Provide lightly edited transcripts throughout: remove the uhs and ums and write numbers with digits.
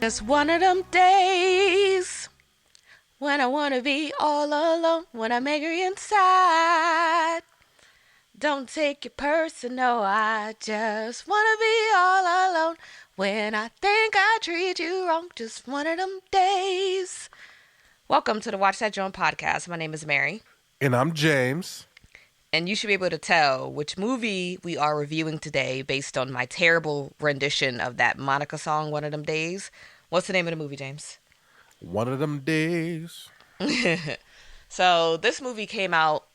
Just one of them days when I wanna be all alone, when I'm angry inside. Don't take it personal, I just wanna be all alone when I think I treat you wrong. Just one of them days. Welcome to the Watch That Joan podcast. My name is Mary. And I'm James. And you should be able to tell which movie we are reviewing today based on my terrible rendition of that Monica song, One of Them Days. What's the name of the movie, James? One of them days. So this movie came out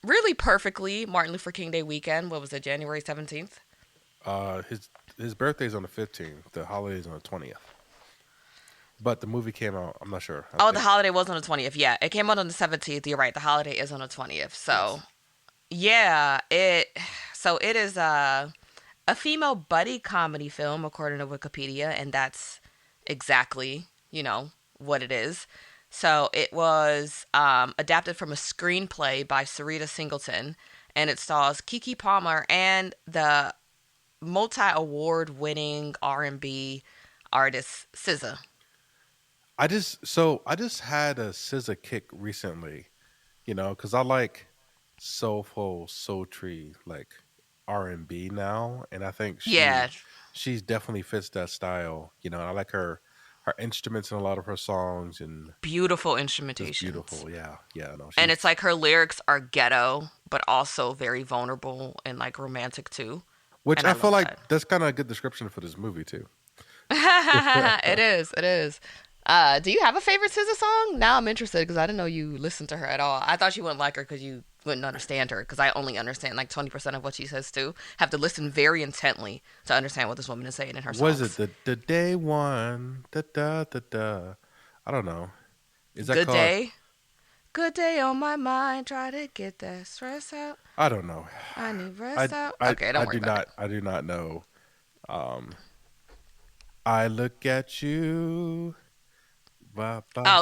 really perfectly Martin Luther King Day weekend. What was it, January 17th? His birthday's on the 15th. The holiday's on the 20th. But the movie came out, I'm not sure. The holiday was on the 20th. Yeah, it came out on the 17th. You're right. The holiday is on the 20th. So, yeah, it is a female buddy comedy film according to Wikipedia, and that's exactly, what it is. So it was adapted from a screenplay by Sarita Singleton, and it stars Keke Palmer and the multi-award winning R&B artist SZA. I just had a SZA kick recently, because I like soulful, sultry, like R&B now, and I think she definitely fits that style, and I like her instruments in a lot of her songs and beautiful instrumentation. Beautiful, yeah, no. And it's like her lyrics are ghetto, but also very vulnerable and like romantic too. Which I feel like that's kind of a good description for this movie too. It is. Do you have a favorite SZA song? Now I'm interested because I didn't know you listened to her at all. I thought you wouldn't like her because you wouldn't understand her, because I only understand like 20% of what she says too. Have to listen very intently to understand what this woman is saying in her songs. Was it the day one? Da da da da. I don't know. Is that Good called... Day? Good day on my mind. Try to get that stress out. I don't know. I need rest out. Okay, don't worry about it. I do not know. I look at you.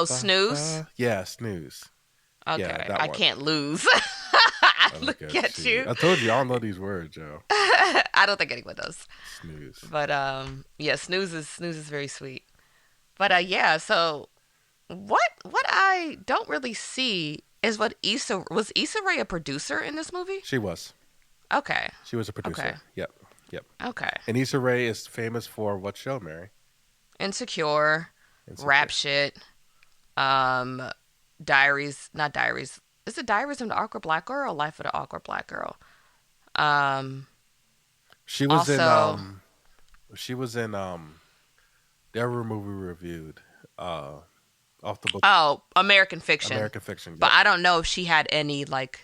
Snooze? Yeah, snooze. Okay, yeah, I can't lose. I look at you. I told you, I don't know these words, yo. I don't think anyone does. Snooze. But yeah, snooze is very sweet. But yeah, so what I don't really see is was Issa Rae a producer in this movie? She was. Okay. She was a producer. Okay. Yep. Okay. And Issa Rae is famous for what show, Mary? Insecure. Rap shit. Diaries, not Diaries. Is it Diaries of the Awkward Black Girl or Life of the Awkward Black Girl? She was also, in the other movie we reviewed, off the book. Oh, American Fiction. American Fiction. But I don't know if she had any like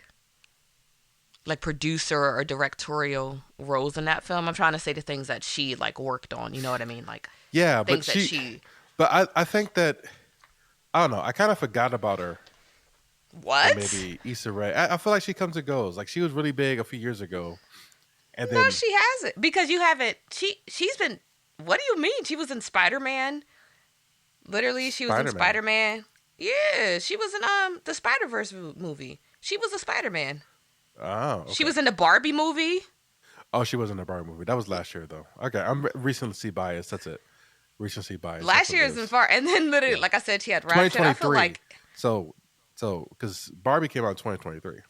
producer or directorial roles in that film. I'm trying to say the things that she like worked on, you know what I mean? Like but I think that, I don't know, I kind of forgot about her. What? Or maybe Issa Rae. I feel like she comes and goes. Like, she was really big a few years ago. And no, she hasn't. Because you haven't. She's been. What do you mean? She was in Spider-Man. Literally, she was in Spider-Man. Yeah, she was in the Spider-Verse movie. She was a Spider-Man. Oh. Okay. She was in the Barbie movie. Oh, she was in the Barbie movie. That was last year, though. Okay, I'm recency biased. That's it. Recency bias. Last year isn't far, and then literally, like I said, she had rap shit. I feel like so because Barbie came out in 2023.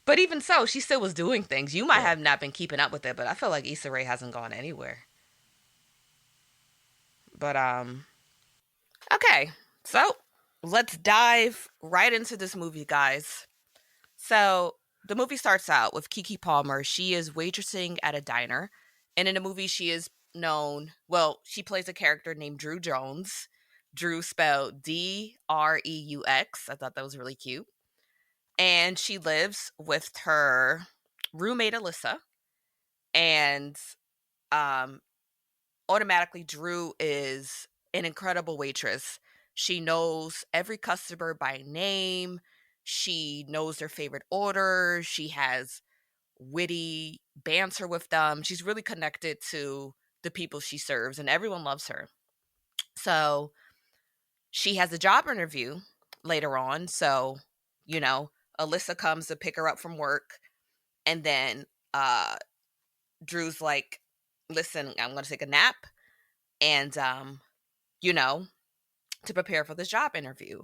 But even so, she still was doing things. You might have not been keeping up with it, but I feel like Issa Rae hasn't gone anywhere. But okay, so let's dive right into this movie, guys. So the movie starts out with Keke Palmer. She is waitressing at a diner, and in the movie, she is known. Well, she plays a character named Drew Jones. Drew spelled Dreux. I thought that was really cute. And she lives with her roommate Alyssa. And automatically Drew is an incredible waitress. She knows every customer by name. She knows their favorite order. She has witty banter with them. She's really connected to the people she serves, and everyone loves her. So she has a job interview later on. So, Alyssa comes to pick her up from work, and then Drew's like, listen, I'm going to take a nap, and you know, to prepare for this job interview.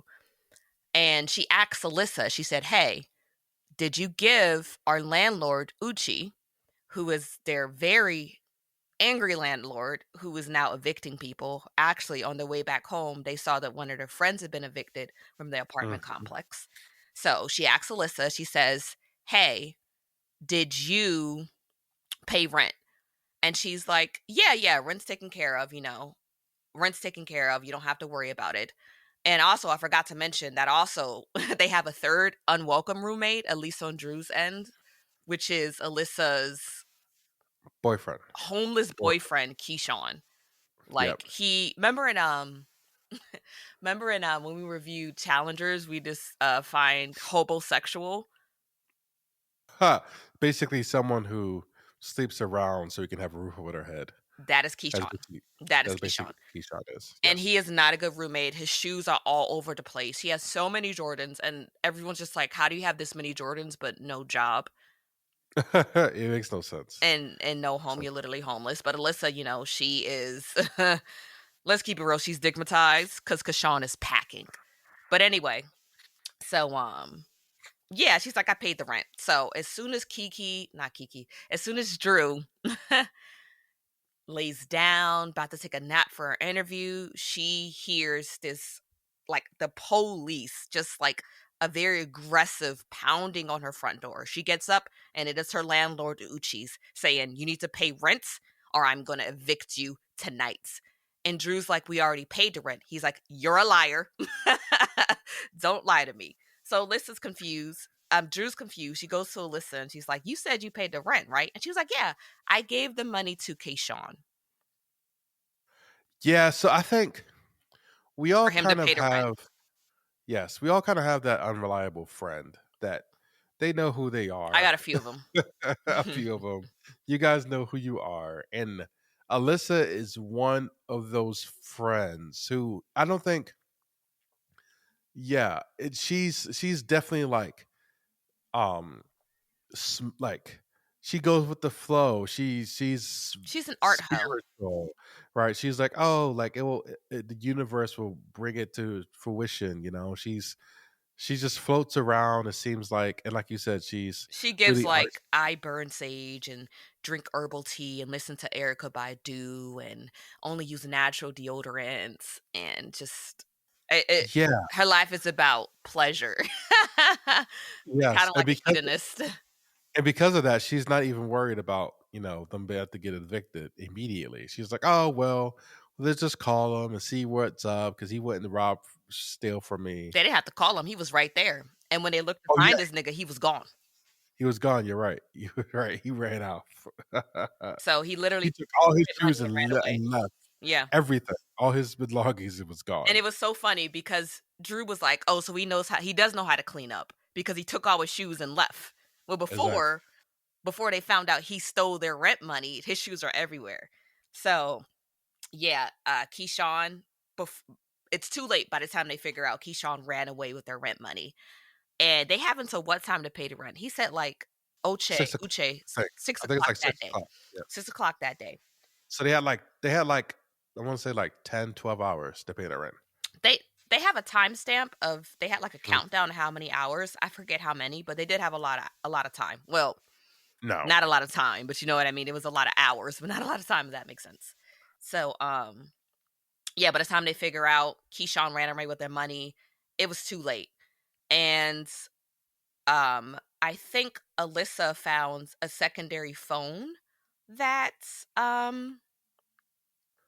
And she asked Alyssa, she said, "Hey, did you give our landlord, Uchi, who is their very angry landlord who is now evicting people? Actually, on their way back home, they saw that one of their friends had been evicted from the apartment Mhm. complex." So she asks Alyssa, she says, "Hey, did you pay rent?" And she's like, "Yeah, yeah, rent's taken care of, rent's taken care of. You don't have to worry about it." And also, I forgot to mention that also they have a third unwelcome roommate, at least on Drew's end, which is Alyssa's Boyfriend. homeless Boyfriend. boyfriend, Keyshawn. Yep. Like he remember in when we reviewed Challengers, we just find hobosexual. Ha! Basically, someone who sleeps around so he can have a roof over their head. That is That's Keyshawn. basically That is that's basically Keyshawn. what Keyshawn is. And Yes. he is not a good roommate. His shoes are all over the place. He has so many Jordans, and everyone's just like, "How do you have this many Jordans but no job It makes no sense. and no home? You're literally homeless." But Alyssa, she is. Let's keep it real. She's stigmatized because Kashawn is packing. But anyway, so yeah, she's like, "I paid the rent." So as soon as as soon as Drew lays down, about to take a nap for her interview, she hears this, like, the police, just like a very aggressive pounding on her front door. She gets up, and it is her landlord, Uchi's, saying, "You need to pay rent or I'm going to evict you tonight." And Drew's like, "We already paid the rent." He's like, "You're a liar." "Don't lie to me." So Alyssa's confused. Drew's confused. She goes to Alyssa and she's like, "You said you paid the rent, right?" And she was like, "Yeah, I gave the money to Kayshawn Yeah, so I think we all for him to kind of pay the rent." have yes, we all kind of have that unreliable friend that they know who they I are. got a few of them. A few of them. You guys know who you are, and Alyssa is one of those friends who I don't think. Yeah, she's definitely like um like she goes with the flow. She's She's an art hoe. spiritual, right? She's like, oh, like the universe will bring it to fruition. She just floats around. It seems like, and like you said, she's She gives really art. like I burn sage and drink herbal tea and listen to Erica Badu and only use natural deodorants and just Yeah, her life is about pleasure. Kind yes, of like a hedonist. and because of that, she's not even worried about them about to get evicted immediately. She's like, oh well, let's just call him and see what's up because he wouldn't steal from me. They didn't have to call him. He was right there. And when they looked to Oh yeah, find this nigga, he was gone. he was gone. You're right. You were right. He ran out. So he literally He took all his took money shoes and ran away. and left Yeah. everything. All his belongings. It was And gone. it was so funny because Drew was like, "Oh, so he does know how to clean up because he took all his shoes and left." Well, Exactly. before they found out he stole their rent money, his shoes are everywhere. So yeah, Keyshawn, it's too late by the time they figure out Keyshawn ran away with their rent money, and they have until what time to pay the rent? He said like Six o'clock. Uche Six. six I think it's o'clock like that 6 o'clock. day. Yeah. 6 o'clock that day. So they had like I want to say like 10, 12 hours to pay the rent. They they have a timestamp of they had like a Mm. countdown of how many hours. I forget how many, but they did have a lot of time. Well, No. not a lot of time, but you know what I mean. It was a lot of hours, but not a lot of time. If that makes sense. So yeah, by the time they figure out Keyshawn ran away with their money, it was too late. And I think Alyssa found a secondary phone that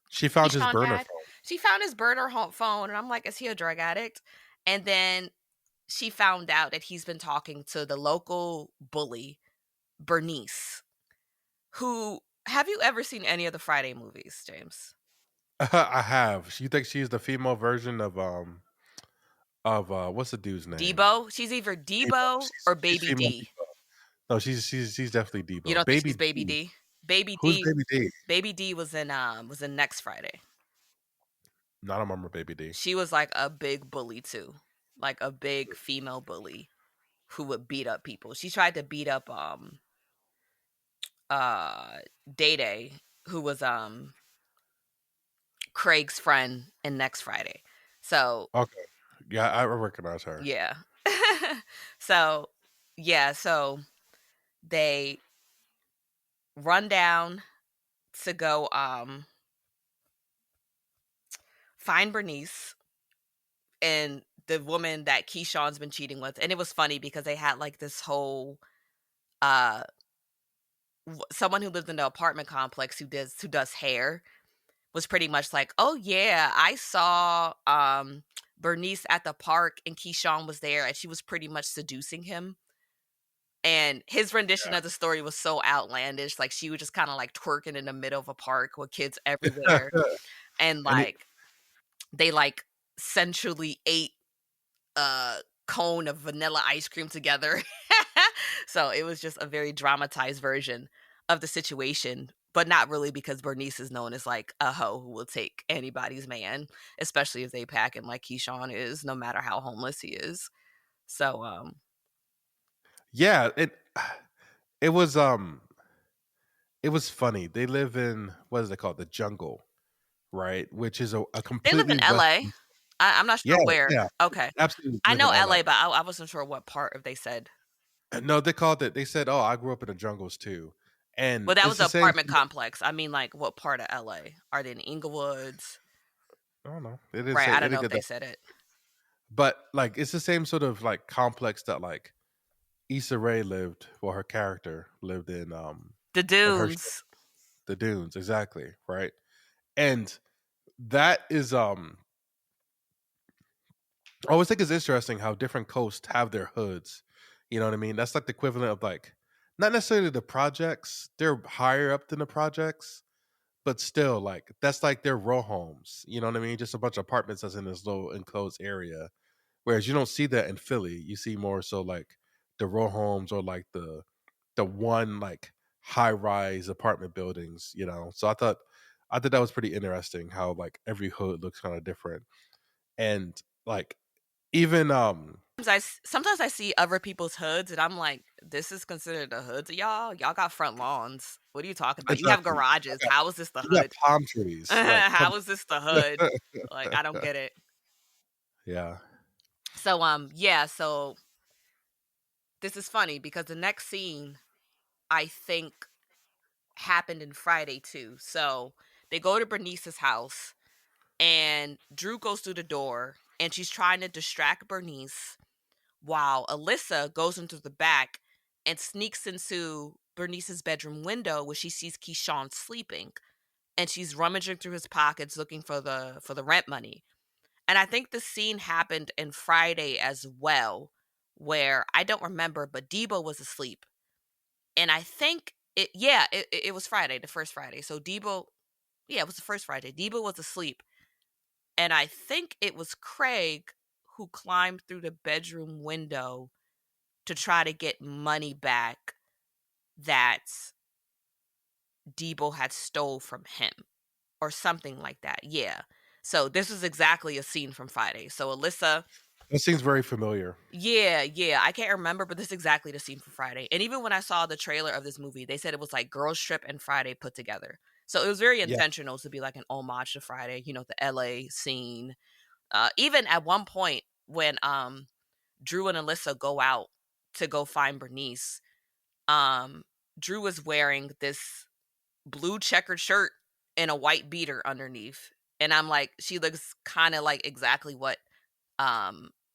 She found his Keyshawn burner had. phone. She found his burner phone, and I'm like, is he a drug addict? And then she found out that he's been talking to the local bully, Bernice, who have you ever seen any of the Friday movies, James? I have. You think she's the female version of what's the dude's name? Debo? She's either Debo. Debo or She's Baby female D. Debo. No, she's definitely You Debo. don't think Baby she's Baby D. D? Baby Who's D Baby D? Baby D was in Next Friday. No, I don't remember Baby D. She was like a big bully too. Like a big female bully who would beat up people. She tried to beat up uh Day Day, who was Craig's friend in Next Friday. So Okay. Yeah, I recognize her. yeah. So yeah, so they run down to go find Bernice and the woman that Keyshawn's been cheating with. And it was funny because they had like this whole uh someone who lived in the apartment complex who does hair was pretty much like, "Oh yeah, I saw Bernice at the park and Keyshawn was there and she was pretty much seducing him." And his rendition of the story was so outlandish. Like she was just kind of like twerking in the middle of a park with kids everywhere. And And he, like they like sensually ate a cone of vanilla ice cream together. So it was just a very dramatized version of the situation, but not really because Bernice is known as like a hoe who will take anybody's man, especially if they pack him like Keyshawn is, no matter how homeless he is. So yeah, it was it was funny. They live in what is it called? The jungle, right? Which is a they live completely in LA. western. I'm not Yeah, sure where. yeah, Okay. absolutely I live in know LA. LA, but I wasn't sure what part if they said. No, they called it. They said, "Oh, I grew up in the jungles too," and Well, that it's was the the same. apartment complex. I mean, like, what part of LA? Are they in Inglewoods? I don't know. They didn't Right. say. I They don't didn't know if get they that. said it. But like, it's the same sort of like complex that like Issa Rae lived. Well, her character lived The in her show, Dunes. the Dunes, exactly, right? And that is I always think it's interesting how different coasts have their hoods. You know what I mean? That's like the equivalent of like not necessarily the projects. They're higher up than the projects, but still like that's like their row homes. You know what I mean? Just a bunch of apartments that's in this little enclosed area. Whereas you don't see that in Philly. You see more so like the row homes or like the one like high rise apartment buildings, you know. So I thought that was pretty interesting how like every hood looks kind of different. And like even Sometimes I see other people's hoods and I'm like, this is considered a hood to y'all? Y'all got front lawns. What are you talking about? You have exactly. garages. How is this the You got hood? palm trees. Like, come How is this the hood? on. Like, I don't get it. Yeah. So yeah, so this is funny because the next scene I think happened in Friday too. So they go to Bernice's house and Drew goes through the door and she's trying to distract Bernice while Alyssa goes into the back and sneaks into Bernice's bedroom window where she sees Keyshawn sleeping and she's rummaging through his pockets looking for the rent money. And I think the scene happened in Friday as well, where I don't remember, but Debo was asleep. And I think it was Friday, the first Friday. So Debo, yeah, it was the first Friday. Debo was asleep. And I think it was Craig who climbed through the bedroom window to try to get money back that Debo had stole from him or something like that. Yeah. So this is exactly a scene from Friday. So Alyssa, That seems very familiar. yeah, I can't remember, but this is exactly the scene from Friday. And even when I saw the trailer of this movie, they said it was like Girls Trip and Friday put together. So it was very Yeah. intentional to be like an homage to Friday, the LA scene. Even at one point when Drew and Alyssa go out to go find Bernice, um Drew is wearing this blue checkered shirt and a white beater underneath. And I'm like, she looks kind of like exactly what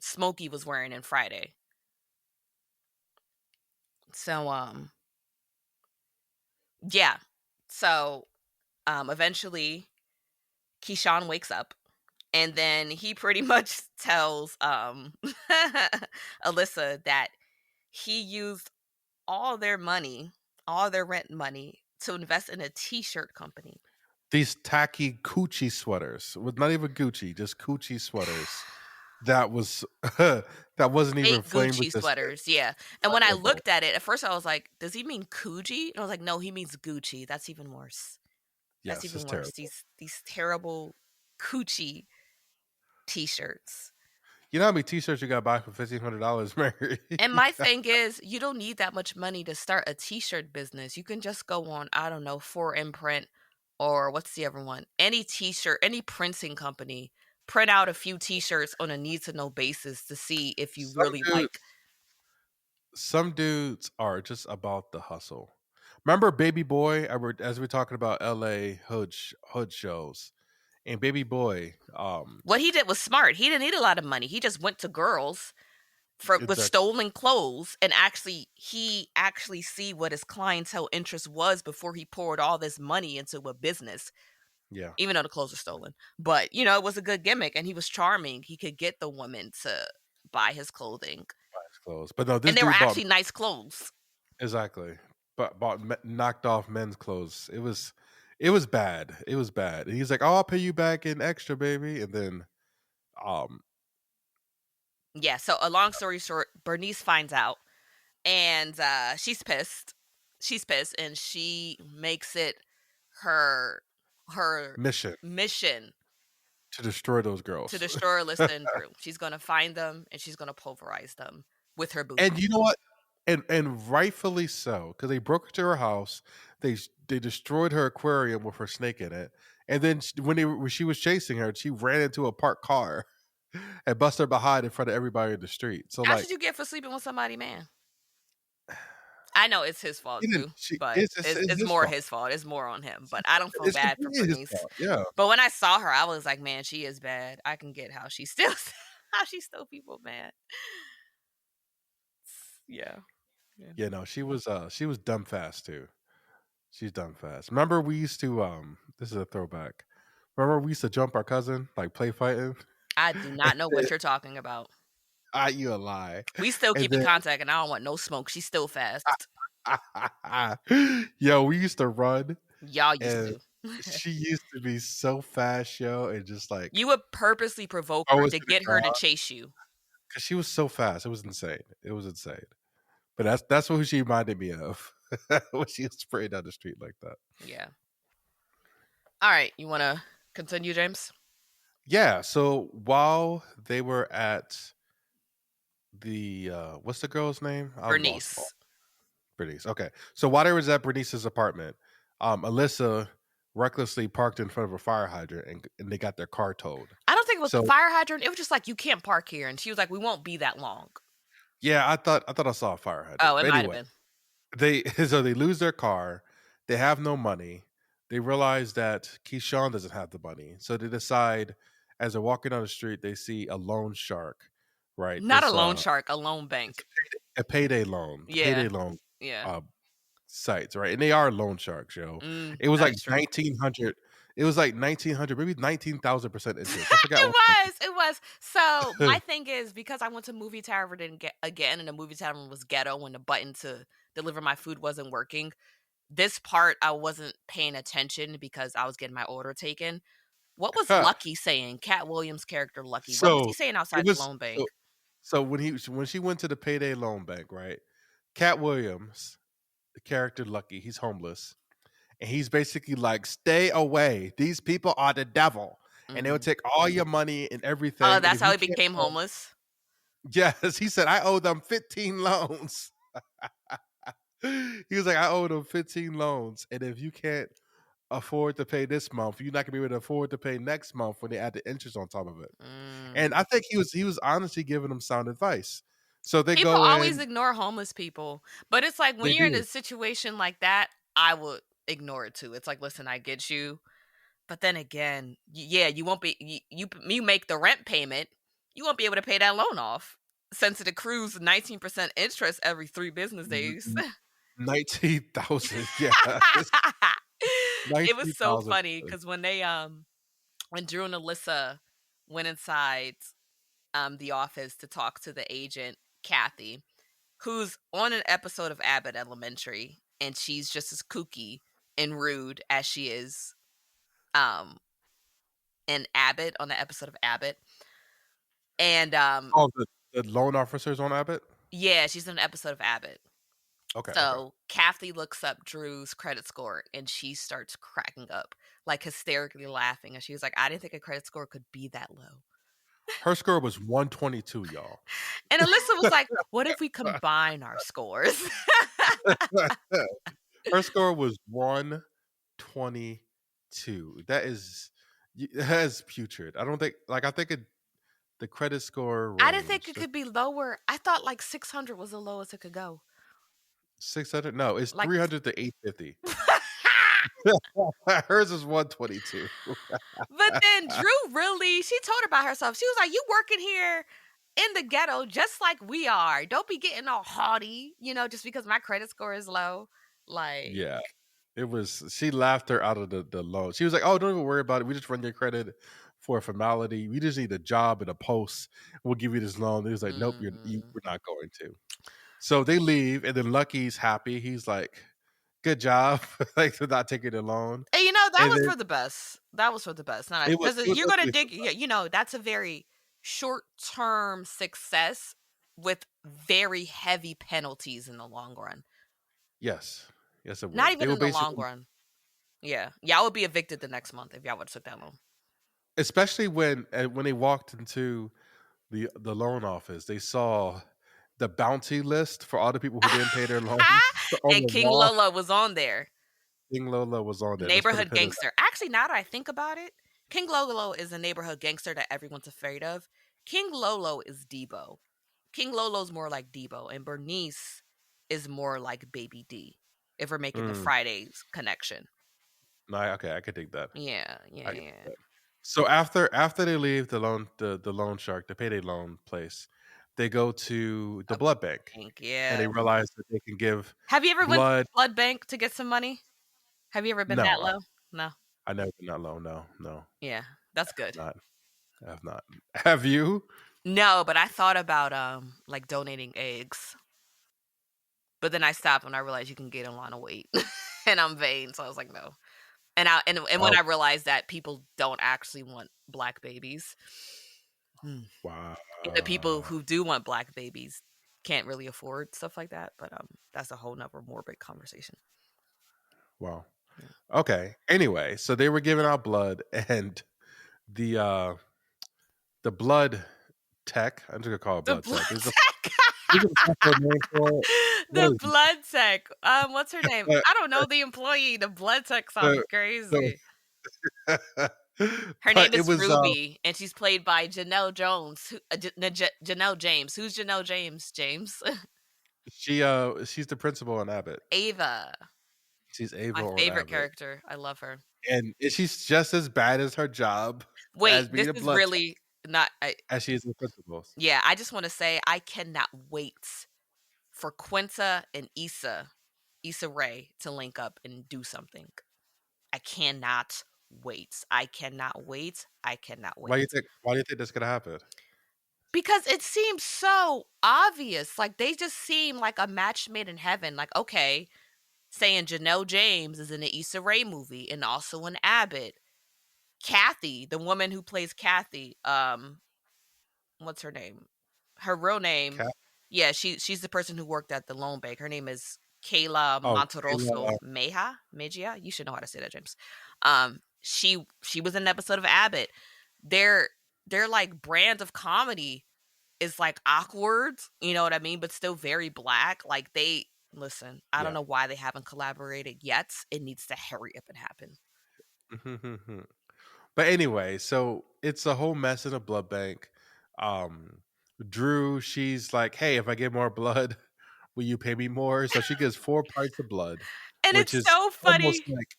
Smokey was wearing in Friday. So yeah. So eventually Keyshawn wakes up and then he pretty much tells Alyssa that he used all their money, all their rent money to invest in a t-shirt company. These tacky Gucci sweaters with not even Gucci, just Gucci sweaters. That was that wasn't even Fake flamed Gucci with this. sweaters, yeah. And when I looked at it, at first I was like, "Does he mean Coogi?" And I was like, "No, he means Gucci." That's even worse. That's Yes, it's even worse. terrible. These terrible Gucci t-shirts. You know how many T-shirts you got to buy for $1,500, Mary? And my thing is, you don't need that much money to start a t-shirt business. You can just go on, I don't know, 4imprint or what's the other one? Any t-shirt, any printing company, print out a few t-shirts on a need to know basis to see if you Some really dudes, like. some dudes are just about the hustle. Remember Baby Boy? As we're talking about L.A. hood shows, and Baby Boy, What he did was smart. He didn't need a lot of money. He just went to girls with exactly, stolen clothes, and he actually see what his clientele interest was before he poured all this money into a business. yeah, Even though the clothes are stolen, but it was a good gimmick, and he was charming. He could get the woman to buy his clothing, nice clothes. But no, this and they were dude bought actually nice clothes. exactly, but knocked off men's clothes. It was bad. It was bad. And he's like, "Oh, I'll pay you back in extra, baby." And then, um, Yeah. So a long story short, Bernice finds out, and she's pissed. She's pissed, and she makes it her her mission mission to destroy those to girls. destroy Alyssa and Drew. She's gonna find them, and she's gonna pulverize them with her And booty. you know what? And rightfully so, because they broke into her house. They destroyed her aquarium with her snake in it. And then when she was chasing her, she ran into a parked car and busted her behind in front of everybody in the street. So That's what like, you get for sleeping with somebody, man. I know it's his fault he didn't. too, She but it's it's his more fault. his fault. It's more on him. But I don't feel It's bad for completely his Bernice. fault. Yeah. But when I saw her, I was like, man, she is bad. I can get how she still how she still people mad. Yeah. Yeah. Yeah, no, she was dumb fast too. She's dumb fast. Remember we used to this is a throwback. Remember we used to jump our cousin, like play fighting? I do not know what you're talking about. You a lie. We still And keep in contact, and I don't want no smoke. She's still fast. then yo, we used to run Y'all used and to. she used to be so fast, yo, and just like You would purposely provoke her always to to the get her to ground chase you. because she was so fast. It was insane. It was insane. But that's what she reminded me of when she was spraying down the street like that. Yeah. All right. You want to continue, James? Yeah. So while they were at the what's the girl's name? I've lost all. Bernice. Bernice. Okay. So while they was at Bernice's apartment, Alyssa recklessly parked in front of a fire hydrant and they got their car towed. I don't think it was the So fire hydrant. It was just like, you can't park here. And she was like, we won't be that long. yeah, I thought I saw a fire hydrant. Oh, it But might have anyway, been. they so they lose their car. They have no money. They realize that Keyshawn doesn't have the money. So they decide as they're walking down the street, they see a loan shark, right? Not a loan shark, a loan It's bank. a payday loan, Yeah. 'Payday loan Yeah. uh, sites, right? And they are loan sharks, yo. It was That like is true. 1900. It was like 1900, maybe 19,000% interest. I forgot. It was. So my thing is, because I went to Movie Tavern again, and the Movie Tavern was ghetto when the button to deliver my food wasn't working. This part I wasn't paying attention because I was getting my order taken. What was Lucky saying? Cat Williams' character Lucky. What was he So saying it outside the was loan bank? so when she went to the payday loan bank, right? Cat Williams, the character Lucky, he's homeless, and he's basically like, "Stay away. These people are the devil, and they will Mm. take all your money and everything." Oh, And that's if how you he can't became pay, homeless. yes, he said, "I owe them 15 loans." He was like, "I owe them 15 loans, and if you can't afford to pay this month, you're not gonna be able to afford to pay next month when they add the interest on top of it." Mm. And I think he was honestly giving them sound advice. So they People go always in, ignore homeless people, but it's like when they you're in do. a situation like that, I would ignore it too. It's like, listen, I get you, but then again, yeah, you won't be you make the rent payment, you won't be able to pay that loan off since it accrues 19% interest every 3 business days. 19,000, yeah, It was so 19,000. funny because when Drew and Alyssa went inside the office to talk to the agent Kathy, who's on an episode of Abbott Elementary, and she's just as kooky and rude as she is um in Abbott, on the episode of Abbott. And Oh, the loan officers on Abbott? yeah, she's in an episode of Abbott. Okay, okay. So Kathy looks up Drew's credit score and she starts cracking up, like hysterically laughing. And she was like, I didn't think a credit score could be that low. Her score was 122, y'all. And Alyssa was like, what if we combine our scores? Her score was 122. 122. That is putrid. I don't think like I think the credit score I didn't think range it could be lower. I thought like 600 was the lowest it could go. 600. No, it's Like 300 to 850. Hers is 122. But then Drew really, she told her about herself. She was like, "You working here in the ghetto just like we are. Don't be getting all haughty, just because my credit score is low." Like, Yeah. It was she laughed her out of the loan. She was like, "Oh, don't even worry about it. We just run your credit for a formality. We just need a job and a post. We'll give you this loan." He was like, "Nope, mm. we're not going to." So they leave, and then Lucky's happy. He's like, "Good job, like for not taking the loan." And that And was then for the best. That was for the best. Not it was because it was you're gonna definitely for dig. That's a very short-term success with very heavy penalties in the long run. yes, yes, it Not would. They even were in the long basically, run. Yeah, y'all would be evicted the next month if y'all would have took that loan. especially when they walked into the loan office, they saw the bounty list for all the people who didn't pay their loans on And the King wall. Lola was on there. King Lola was on there. Let's put a Neighborhood pin in gangster. Actually, now that I think about it, King Lolo is a neighborhood gangster that everyone's afraid of. King Lolo is Debo. King Lolo's more like Debo, and Bernice is more like Baby D. If we're that. making the Fridays connection. No, okay, I could take that. Yeah, I yeah, could take yeah. that. So after they leave the loan shark, the payday loan place, they go to the A blood bank bank, and yeah. they realize that they can give Have you ever went to blood. the blood bank to get some money? Have you ever been that No, low? No. I never been that low. No, no, Yeah, that's good. not. I have not. Have you? No, but I thought about like donating eggs. But then I stopped when I realized you can get a lot of weight, and I'm vain, so I was like, no. And when Oh, I realized that people don't actually want black babies, and wow. the people who do want black babies can't really afford stuff like that. But that's a whole nother morbid conversation. Wow. Yeah. Okay. Anyway, so they were giving out blood, and the uh the blood tech. I'm just gonna call it The blood blood tech. tech. Is it a proper name for it? What The is blood tech. What's her name? it? I don't know the employee. The blood tech So, sounds so, crazy. Her name but it is was Ruby, and she's played by Janelle Jones. Janelle James. Who's Janelle James? James. she's the principal on Abbott. Ava. She's Ava My on favorite Abbott, character. I love her. and she's just as bad as her job Wait, as being this a is blood tech really not. as she is the principal. Yeah, I just want to say I cannot wait for Quinta and Issa Rae, to link up and do something. I cannot wait. I cannot wait. I cannot Why do you wait. think? Why do you think that's gonna happen? Because it seems so obvious. Like they just seem like a match made in heaven. Like, okay, saying Janelle James is in the Issa Rae movie and also in Abbott. Kathy, the woman who plays Kathy, what's her name? Her real name. Cat? Yeah, she's the person who worked at the loan bank. Her name is Kayla Oh, Monterosso Kayla. Mejia. You should know how to say that, James. She was in an episode of Abbott. Their like brand of comedy is like awkward, you know what I mean, but still very black. Like they listen. I don't Yeah. know why they haven't collaborated yet. It needs to hurry up and happen. But anyway, so it's a whole mess in a blood bank. Um, Drew, she's like, "Hey, if I get more blood, will you pay me more?" So she gives 4 pints of blood, And which it's is so almost funny. like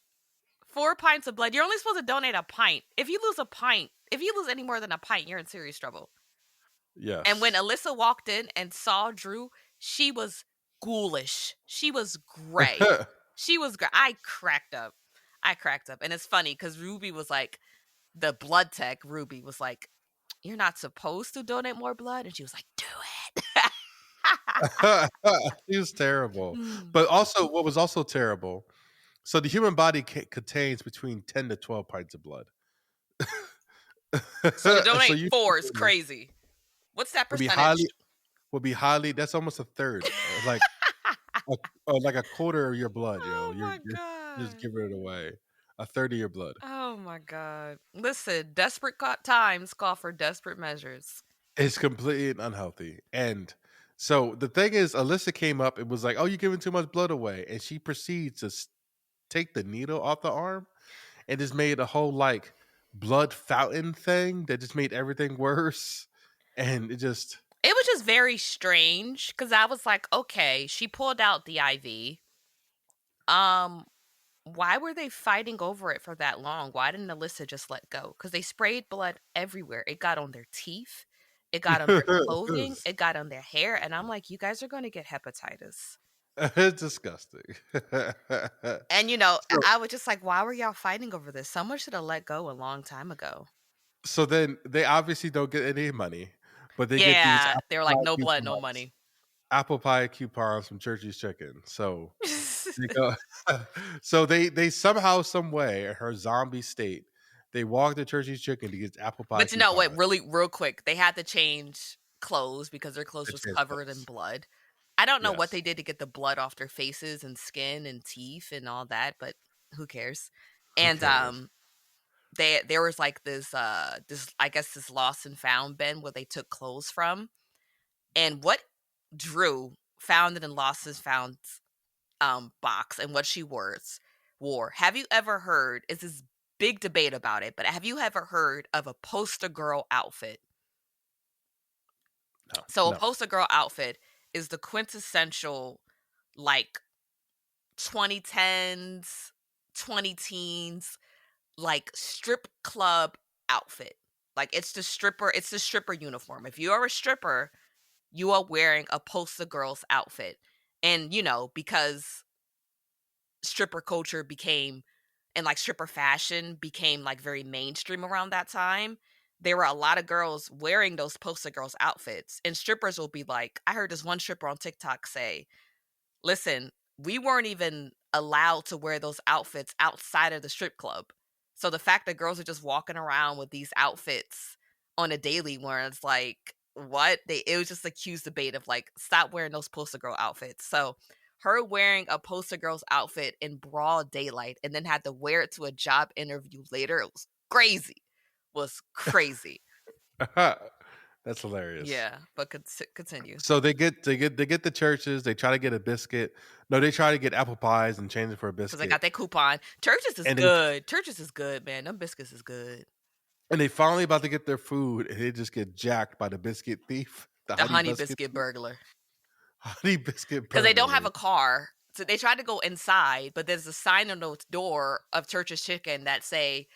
4 pints of blood. You're only supposed to donate a pint. If you lose a pint, if you lose any more than a pint, you're in serious trouble. And when yes. Alyssa walked in and saw Drew, she was ghoulish. She was gray. She was gray. I cracked up. And it's funny because Ruby was like, the blood tech, Ruby was like, "You're not supposed to donate more blood." And she was like, "Do it." She was terrible. Mm. But also, what was also terrible, so the human body contains between 10 to 12 pints of blood. So to So donate you four is crazy. What's that would be percentage? highly that's almost a third. A, like a quarter of your blood, yo. Oh my You're just God. giving it away. A third of your blood. Oh my God. Listen, desperate times call for desperate measures. It's completely unhealthy. And so the thing is, Alyssa came up and was like, "Oh, you're giving too much blood away," and she proceeds to take the needle off the arm and just made a whole like blood fountain thing that just made everything worse. And it just It was just very strange because I was like, okay, she pulled out the IV. Um, why were they fighting over it for that long? Why didn't Alyssa just let go? Because they sprayed blood everywhere. It got on their teeth, it got on their clothing, it got on their hair, and I'm like, you guys are going to get hepatitis. it's disgusting. And you know, so I was just like, why were y'all fighting over this? Someone should have let go a long time ago. so then they obviously don't get any money, but they get these Yeah, they were like, no blood, no money. apple pie coupons from Churchy's Chicken. So they go, so they somehow, some way, in her zombie state, they walk to Churchy's Chicken to get apple pie But you know what? coupons. Really, real quick, they had to change clothes because their clothes They was change covered in clothes. blood. I don't know what Yes. they did to get the blood off their faces and skin and teeth and all that, but who cares? Who And cares? there was like this I guess this lost and found bin where they took clothes from, and what Drew found it in lost and found box and what she wore. Have you ever heard? Is this big debate about it? But have you ever heard of a poster girl outfit? No. So a No. poster girl outfit is the quintessential like 2010s, 20 teens like strip club outfit. Like it's the stripper uniform. If you are a stripper, you are wearing a poster girl's outfit. And you know, because stripper culture became and like stripper fashion became like very mainstream around that time, there were a lot of girls wearing those poster girls outfits, and strippers will be like, I heard this one stripper on TikTok say, listen, we weren't even allowed to wear those outfits outside of the strip club. So the fact that girls are just walking around with these outfits on a daily, where it's like, what? It was just a huge debate of like, stop wearing those poster girl outfits. So her wearing a poster girl's outfit in broad daylight and then had to wear it to a job interview later, it was crazy. Was crazy. That's hilarious. Yeah, but continue. So they get the churches. They try to get a biscuit. No, they try to get apple pies and change it for a Because I biscuit. got that coupon. Churches is And they good. Churches is good, man. Them biscuits is good. and they finally about to get their food, and they just get jacked by the biscuit thief, the The honey honey biscuit biscuit thief, burglar. honey biscuit Because they don't have burglar. a car. So they tried to go inside, but there's a sign on the door of Church's Chicken that say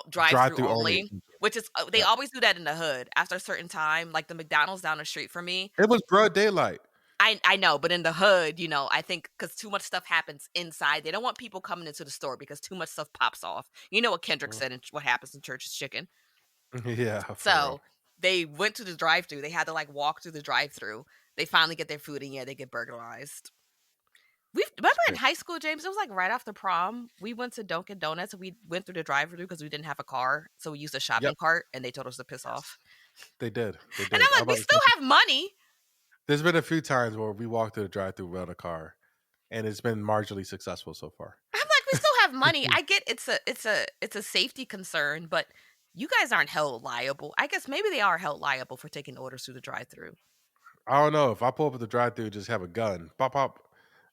drive Drive through through only. only, which is they Yeah. always do that in the hood after a certain time. Like the McDonald's down the street from me, It was broad daylight. I know, but in the hood, you know, I think because too much stuff happens inside, they don't want people coming into the store because too much stuff pops off. You know what Kendrick Mm. said and what happens in Church's Chicken. Yeah, for real. So they went to the drive-through. They had to like walk through the drive-through. They finally get their food, and yeah, they get burglarized. We remember in Shit. high school, James. It was like right after prom. We went to Dunkin' Donuts. And we went through the drive-through because we didn't have a car, so we used a shopping Yep. cart, and they told us to piss Yes. off. They did. They And did. I'm I'm like, we about to still say, have money. there's been a few times where we walked through the drive-through without a car, and it's been marginally successful so far. I'm like, we still have money. I get it's a safety concern, but you guys aren't held liable. I guess maybe they are held liable for taking orders through the drive-through. I don't know if I pull up at the drive-through and just have a gun, pop pop.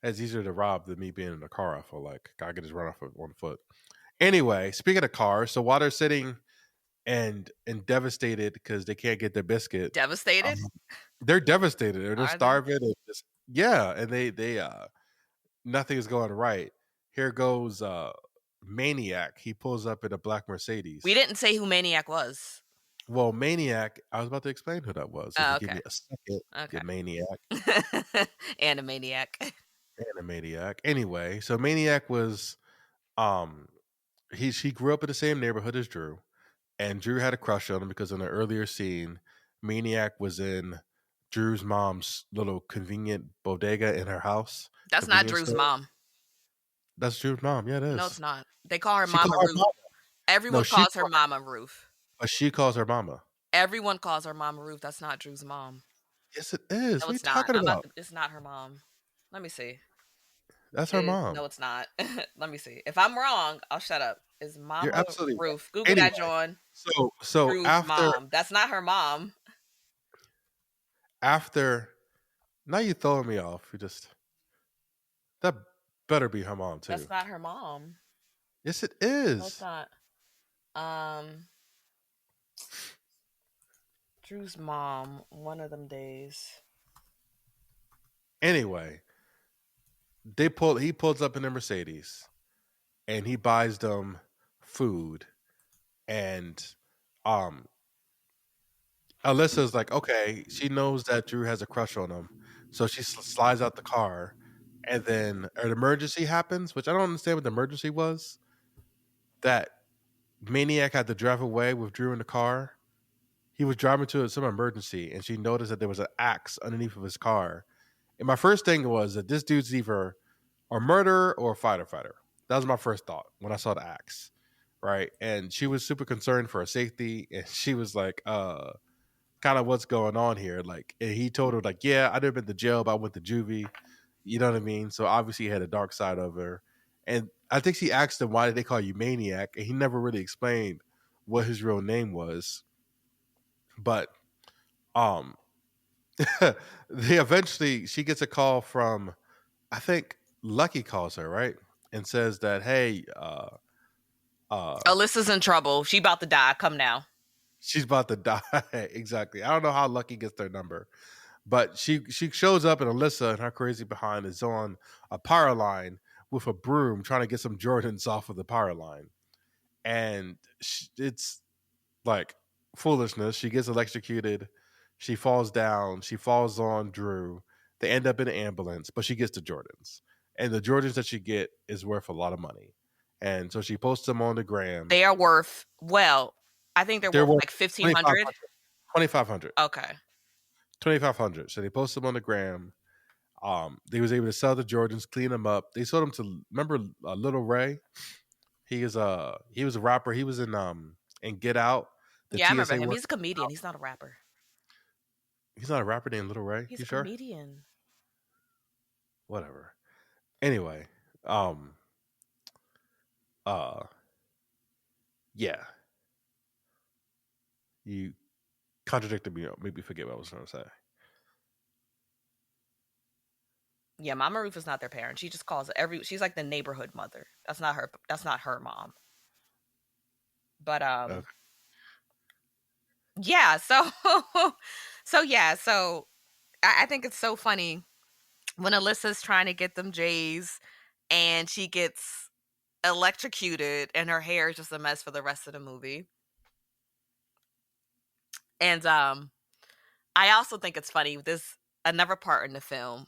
It's easier to rob than me being in the car. I feel like I could just run off with 1 foot. Anyway, speaking of cars, so while they're sitting and devastated because they can't get their biscuit, Devastated, um, they're devastated. They're are they? starving. And just, yeah, and they nothing is going right. Here goes Maniac. He pulls up in a black We Mercedes. didn't say who Maniac was. Well, Maniac, I was about to explain who that was. If Oh, you give okay, me a second, you okay. Maniac Animaniac. and a Maniac. Anyway, so Maniac was um he grew up in the same neighborhood as Drew, and Drew had a crush on him because in the earlier scene, Maniac was in Drew's mom's little convenient bodega in her house, That's not convenience Drew's store. mom. That's Drew's mom. Yeah, it No, it's is. not. They call her She called Mama her Ruth. mama. No, Everyone she calls her called, Mama Ruth. but she calls her mama. Everyone calls her Mama Ruth. That's not Drew's mom. Yes, it is. No, What are you it's not. talking about? It's not her mom. Let me see. That's her mom. No, it's not. Let me see. If I'm wrong, I'll shut up. Is You're Mama absolutely right. Ruth? Google that, Anyway, John. so Drew's after mom. That's not her mom. after now you throwing me off. You just that better be her mom That's too. not her mom. Yes, it No, it's is. not. Um, Drew's mom. One of them days. Anyway, he pulls up in a Mercedes and he buys them food and um Alyssa's like, okay, she knows that Drew has a crush on him, so she slides out the car, and then an emergency happens, which I don't understand what the emergency was. That Maniac had to drive away with Drew in the car. He was driving to some emergency, and she noticed that there was an axe underneath of his car. And my first thing was that this dude's either a murderer or a fighter fighter. That was my first thought when I saw the axe, right? And she was super concerned for her safety, and she was like, kind of what's going on here. Like, and he told her, like, yeah, I never been to jail, but I went to juvie. You know what I mean? So obviously he had a dark side of her. And I think she asked him, why did they call you Maniac? And he never really explained what his real name was. But um they eventually she gets a call from, I think Lucky calls her, right? And says that, hey, uh Alyssa's in trouble. She about to die. Come now. she's about to die. Exactly. I don't know how Lucky gets their number. But she shows up and Alyssa and her crazy behind is on a power line with a broom trying to get some Jordans off of the power line. And it's like foolishness. She gets electrocuted. She falls down. She falls on Drew. They end up in an ambulance, but she gets the Jordans. And the Jordans that she get is worth a lot of money. And so she posts them on the gram. They are worth, well, I think they're They're worth worth like 1,500. 2500. 2500. Okay. 2500. So they post them on the gram. They was able to sell the Jordans, clean them up. They sold them to, remember, Little Ray. He was a rapper. He was in Get Out, the Yeah, I remember TSA him. work. He's a comedian. He's not a rapper. He's not a rapper named Little Ray. He's You a sure? comedian. Whatever. Anyway, um, uh, yeah, you contradicted me. Made me forget what I was going to say. Yeah, Mama Ruth is not their parent. She just calls every. She's like the neighborhood mother. That's not her. That's not her mom. But Okay. yeah. So so I think it's so funny when Alyssa's trying to get them J's, and she gets electrocuted, and her hair is just a mess for the rest of the movie. And I also think it's funny. There's another part in the film.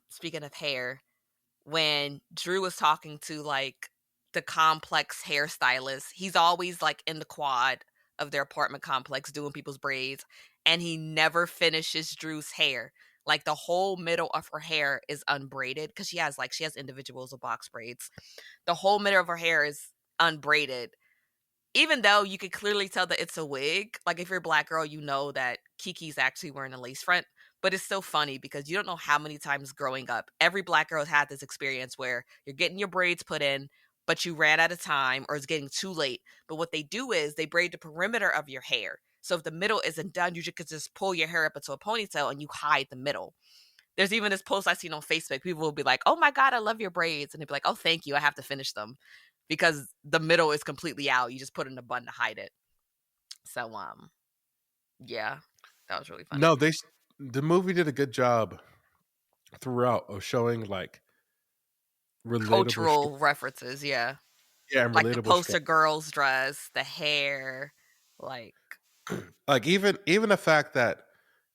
Speaking of hair, when Drew was talking to like the complex hairstylist, he's always like in the quad of their apartment complex doing people's braids, and he never finishes Drew's hair. Like the whole middle of her hair is unbraided because she has individuals of box braids. The whole middle of her hair is unbraided, even though you could clearly tell that it's a wig. Like if you're a black girl, you know that Kiki's actually wearing a lace front. But it's so funny because you don't know how many times growing up, every black girl has had this experience where you're getting your braids put in, but you ran out of time or it's getting too late. But what they do is they braid the perimeter of your hair. So if the middle isn't done, you could just pull your hair up into a ponytail and you hide the middle. There's even this post I seen on Facebook. People will be like, "Oh my god, I love your braids," and they'd be like, "Oh, thank you. I have to finish them because the middle is completely out. You just put in a bun to hide it." So, yeah, that was really funny. No, the movie did a good job throughout of showing like relatable shit. Cultural references, yeah, Yeah, and like the relatable poster shit. girl's dress, the hair, like Like even the fact that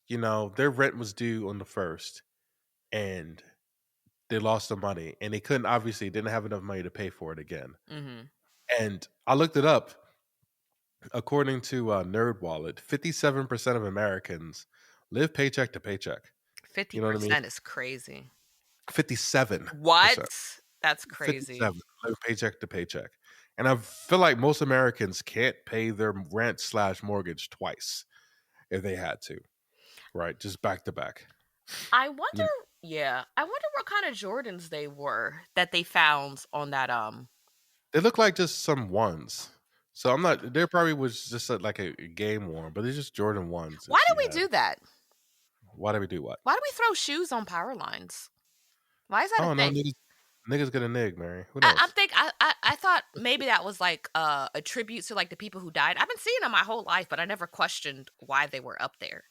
their rent was due on the first, and they lost the money, and they couldn't obviously didn't have enough money to pay for it again. mhm, And I looked it up. According to NerdWallet, 57% of Americans live paycheck to paycheck. fifty You know what I mean? percent is crazy. 57%. What? That's crazy. 57 live paycheck to paycheck. And I feel like most Americans can't pay their rent/mortgage twice if they had to, right? Just back to back. I wonder. You know, Yeah, I wonder what kind of Jordans they were that they found on that. they look like just some ones. So I'm not. There probably was just like a game worn, but it's just Jordan ones that Why she do we had. do that? Why did we do what? Why do we throw shoes on power lines? Why is that a Oh no, thing? niggas. Niggas gonna nig, Mary. Who I'm knows? think I thought maybe that was like a tribute to like the people who died. I've been seeing them my whole life, but I never questioned why they were up there.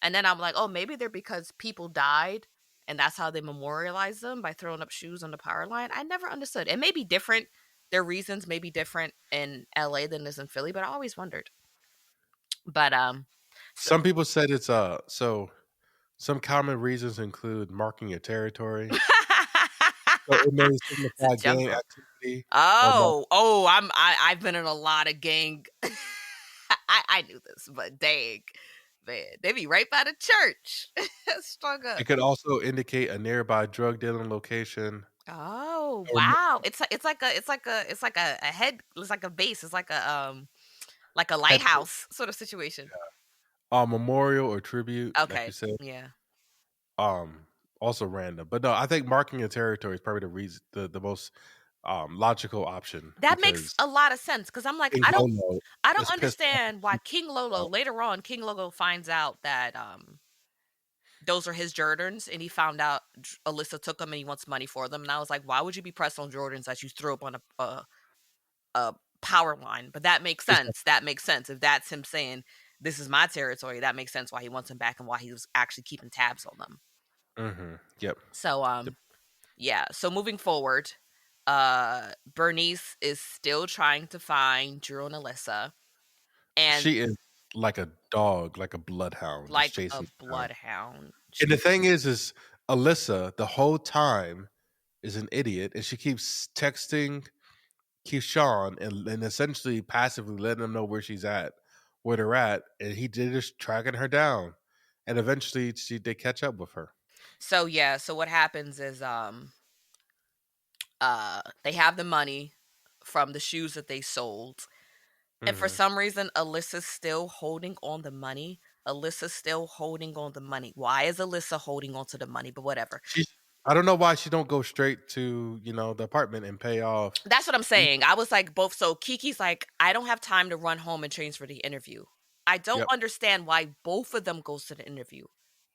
And then I'm like, oh, maybe they're because people died, and that's how they memorialize them by throwing up shoes on the power line. I never understood. It may be different. Their reasons may be different in L.A. than it is in Philly, but I always wondered. But so Some people said it's so some common reasons include marking your territory. So it may it's a signify gang jungle. activity or mark. I've been in a lot of gang. I knew this, but dang, man, they be right by the church, strung up. It could also indicate a nearby drug dealing location. Oh Or, wow, it's like a head, it's like a base, it's like a head, lighthouse sort of situation. memorial or tribute, like you Okay, said. yeah, Um, Also random, but no, I think marking your territory is probably the reason, the most logical option that makes because a lot of sense because I'm like King Lolo I don't is pissed off. understand why King Lolo later on King Lolo finds out that those are his Jordans, and he found out Alyssa took them and he wants money for them. And I was like, why would you be pressed on Jordans that you threw up on a power line? But that makes sense. That makes sense. If that's him saying, this is my territory, that makes sense why he wants them back and why he was actually keeping tabs on them. Yep. So, yeah. So moving forward, Bernice is still trying to find Drew and Alyssa, and She is like a dog, like a bloodhound, just like a chasing down. bloodhound. And the thing is Alyssa the whole time is an idiot, and she keeps texting Keyshawn and essentially passively letting him know where she's at, where they're at, and he did just tracking her down, and eventually they catch up with her. So yeah. So what happens is they have the money from the shoes that they sold. And for Hmm. some reason, Alyssa's still holding on the money. Alyssa's still holding on the money. Why is Alyssa holding on to the money? But whatever. She, I don't know why she don't go straight to the apartment and pay off. That's what I'm saying. I was like, both. So Kiki's like, I don't have time to run home and change for the interview. I don't Yep. understand why both of them goes to the interview.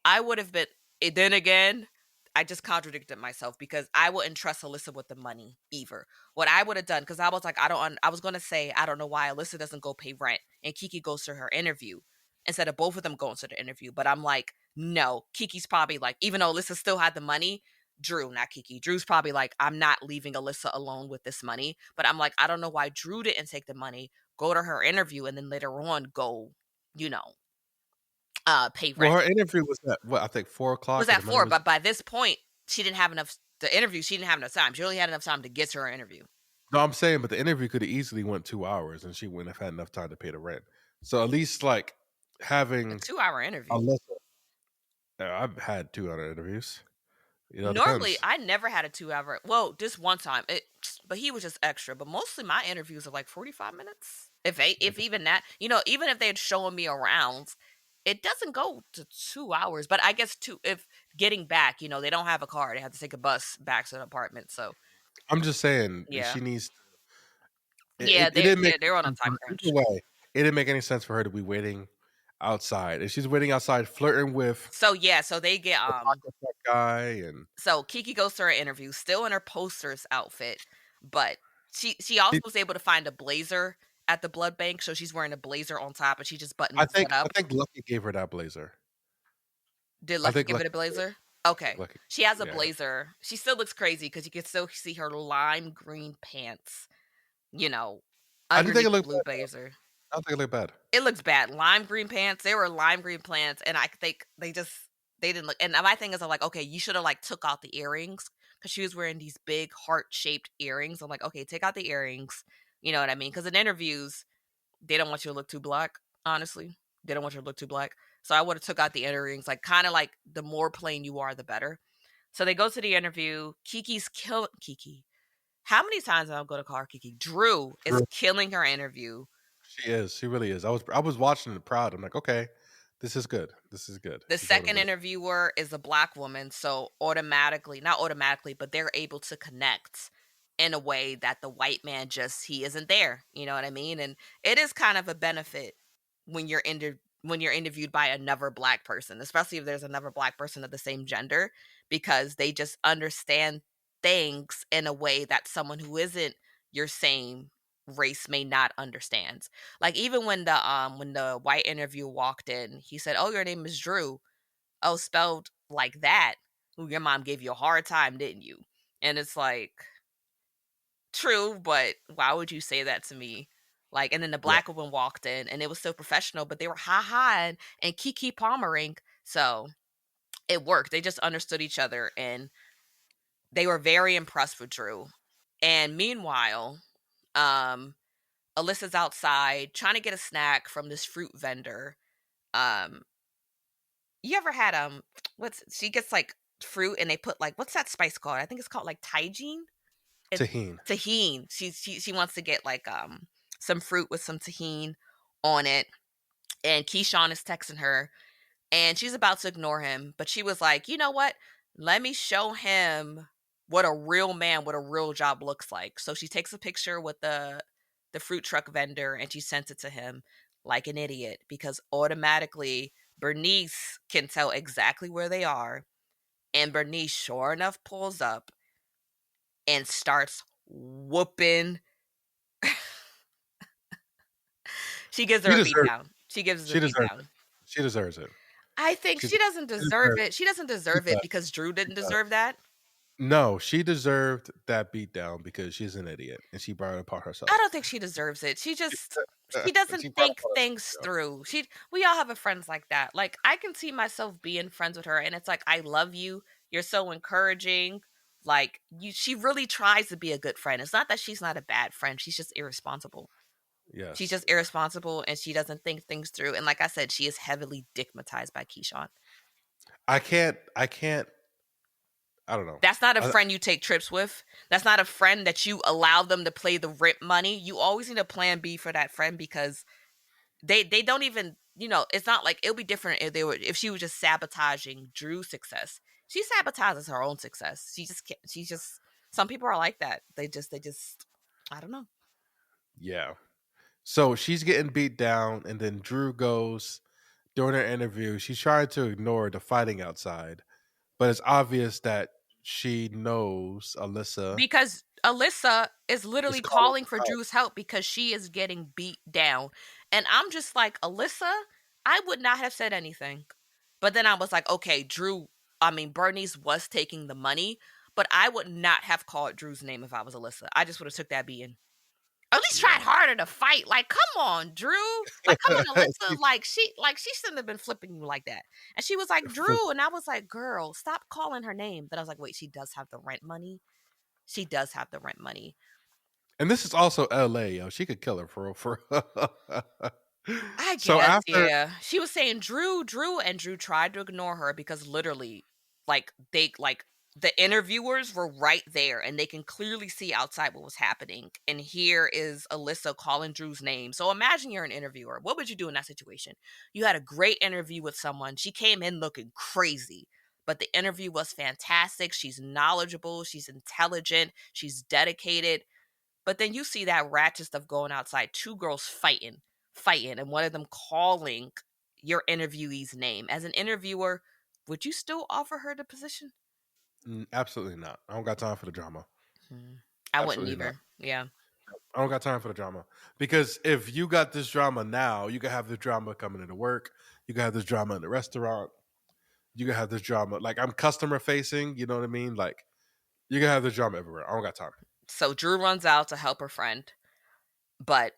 I would have been. Then again, I just contradicted myself because I wouldn't trust Alyssa with the money either. What I would have done, because I was like, I was gonna say, I don't know why Alyssa doesn't go pay rent and Kiki goes to her interview instead of both of them going to the interview. But I'm like, no, Kiki's probably like, even though Alyssa still had the money, Drew, not Kiki. Drew's probably like, I'm not leaving Alyssa alone with this money. But I'm like, I don't know why Drew didn't take the money, go to her interview, and then later on go, you know, pay Well, rent. her interview was at what I think 4 o'clock, Was and at the money 4, was. but by this point, she didn't have enough. The interview, she didn't have enough time. She only had enough time to get to her interview. No, I'm saying, but the interview could have easily went 2 hours, and she wouldn't have had enough time to pay the rent. So at least like A having 2-hour interview. Alyssa. I've had 2 hour interviews. It Normally, depends. I never had a 2-hour. Well, just one time. But he was just extra. But mostly, my interviews are like 45 minutes. If even that, even if they'd showing me around, it doesn't go to 2 hours. But I guess if getting back, they don't have a car. They have to take a bus back to the apartment. So I'm just saying yeah, she needs. yeah, It didn't make they're on a any sense for time her. crunch. Either way. It didn't make any sense for her to be waiting outside. If she's waiting outside, flirting with So yeah, so they get the pocket fuck guy, and So Kiki goes to her interview, still in her poster's outfit, but she also he, was able to find a blazer at the blood bank, so she's wearing a blazer on top, and she just I buttons it think I up. think Lucky gave her that blazer. Did I Lucky think give it Lucky. a blazer? Okay, Lucky. she has a Yeah. blazer. She still looks crazy because you can still see her lime green pants, you know, I didn't think it underneath the looked blue bad. blazer. I don't think it looked bad. It looks bad. Lime green pants. They were lime green pants, and I think they didn't look. And my thing is, I'm like, okay, you should have like took out the earrings because she was wearing these big heart shaped earrings. I'm like, okay, take out the earrings. You know what I mean? Because in interviews, they don't want you to look too black. Honestly, they don't want you to look too black. So I would have took out the earrings, like kind of like the more plain you are, the better. So they go to the interview. Kiki's kill Kiki. How many times am I going to call her Kiki? Drew is True. killing her interview. She is. She really is. I was watching it proud. I'm like, okay, this is good. This is good. The She's doing a second really. interviewer is a black woman, so automatically, not automatically, but they're able to connect in a way that the white man he isn't there. You know what I mean? And it is kind of a benefit when you're interviewed by another black person, especially if there's another black person of the same gender, because they just understand. things in a way that someone who isn't your same race may not understand. Like even when the white interviewer walked in, he said, "Oh, your name is Drew. Oh, spelled like that. Ooh, your mom gave you a hard time, didn't you?" And it's like, true, but why would you say that to me? Like, and then the Yeah. black woman walked in, and it was so professional, but they were ha and kiki palmering, so it worked. They just understood each other, and they were very impressed with Drew. And meanwhile, um, Alyssa's outside trying to get a snack from this fruit vendor. Um, you ever had what's she gets like fruit and they put like what's that spice called? I think it's called like Tajín. It Tahine. Tahine. She wants to get like some fruit with some tahine on it. And Keyshawn is texting her and she's about to ignore him, but she was like, "You know what? Let me show him what a real man, what a real job looks like." So she takes a picture with the fruit truck vendor and she sends it to him like an idiot because automatically Bernice can tell exactly where they are. And Bernice, sure enough, pulls up and starts whooping. She gives She her a beat deserves. down. She gives her a She beat deserves it. down. She deserves it. I think She, she doesn't she deserve deserves. it. She doesn't She deserve it does. because Drew She didn't does. deserve that. No, she deserved that beatdown because she's an idiot and she brought it upon I herself. don't think she deserves it. She doesn't She brought it think upon herself. things through. We all have a friends like that. Like I can see myself being friends with her and it's like I love you. You're so encouraging. Like she really tries to be a good friend. It's not that she's not a bad friend. She's just irresponsible. She's Yes. just irresponsible and she doesn't think things through. And like I said, she is heavily stigmatized by Keyshawn. I can't. I can't. I don't know. That's not a I, friend you take trips with. That's not a friend that you allow them to play the rent money. You always need a plan B for that friend because they don't even, it's not like it'll be different if she was just sabotaging Drew's success. She sabotages her own success. She's just some people are like that. They just I don't know. yeah. So she's getting beat down, and then Drew goes during her interview. She's trying to ignore the fighting outside, but it's obvious that she knows Alyssa Because Alyssa is is literally calling calling for for help. Drew's help because she is getting beat down. And I'm just like, Alyssa, I would not have said anything. But then I was like, okay, Bernice was taking the money, but I would not have called Drew's name if I was Alyssa. I just would have took that beating. At least tried Yeah. harder to fight. Like, come on, Drew. Like, come on, Alyssa. Like she shouldn't have been flipping you like that. And she was like, For- Drew. And I was like, girl, stop calling her name. Then I was like, wait, she does have the rent money. She does have the rent money. and this is also L.A. Yo, she could kill her for I so guess, after yeah. She was saying Drew, and Drew tried to ignore her because literally, the interviewers were right there and they can clearly see outside what was happening. And here is Alyssa calling Drew's name. So imagine you're an interviewer. What would you do in that situation? You had a great interview with someone. She came in looking crazy, but the interview was fantastic. She's knowledgeable, she's intelligent, she's dedicated. But then you see that ratchet stuff going outside. Two girls fighting, and one of them calling your interviewee's name. As an interviewer, would you still offer her the position? absolutely not. I don't got time for the drama. Hmm. I wouldn't Absolutely not. either. Yeah. I don't got time for the drama because if you got this drama now, you can have this drama coming into work. You can have this drama in the restaurant. You can have this drama. Like I'm customer facing. You know what I mean? Like you can have this drama everywhere. I don't got time. So Drew runs out to help her friend, but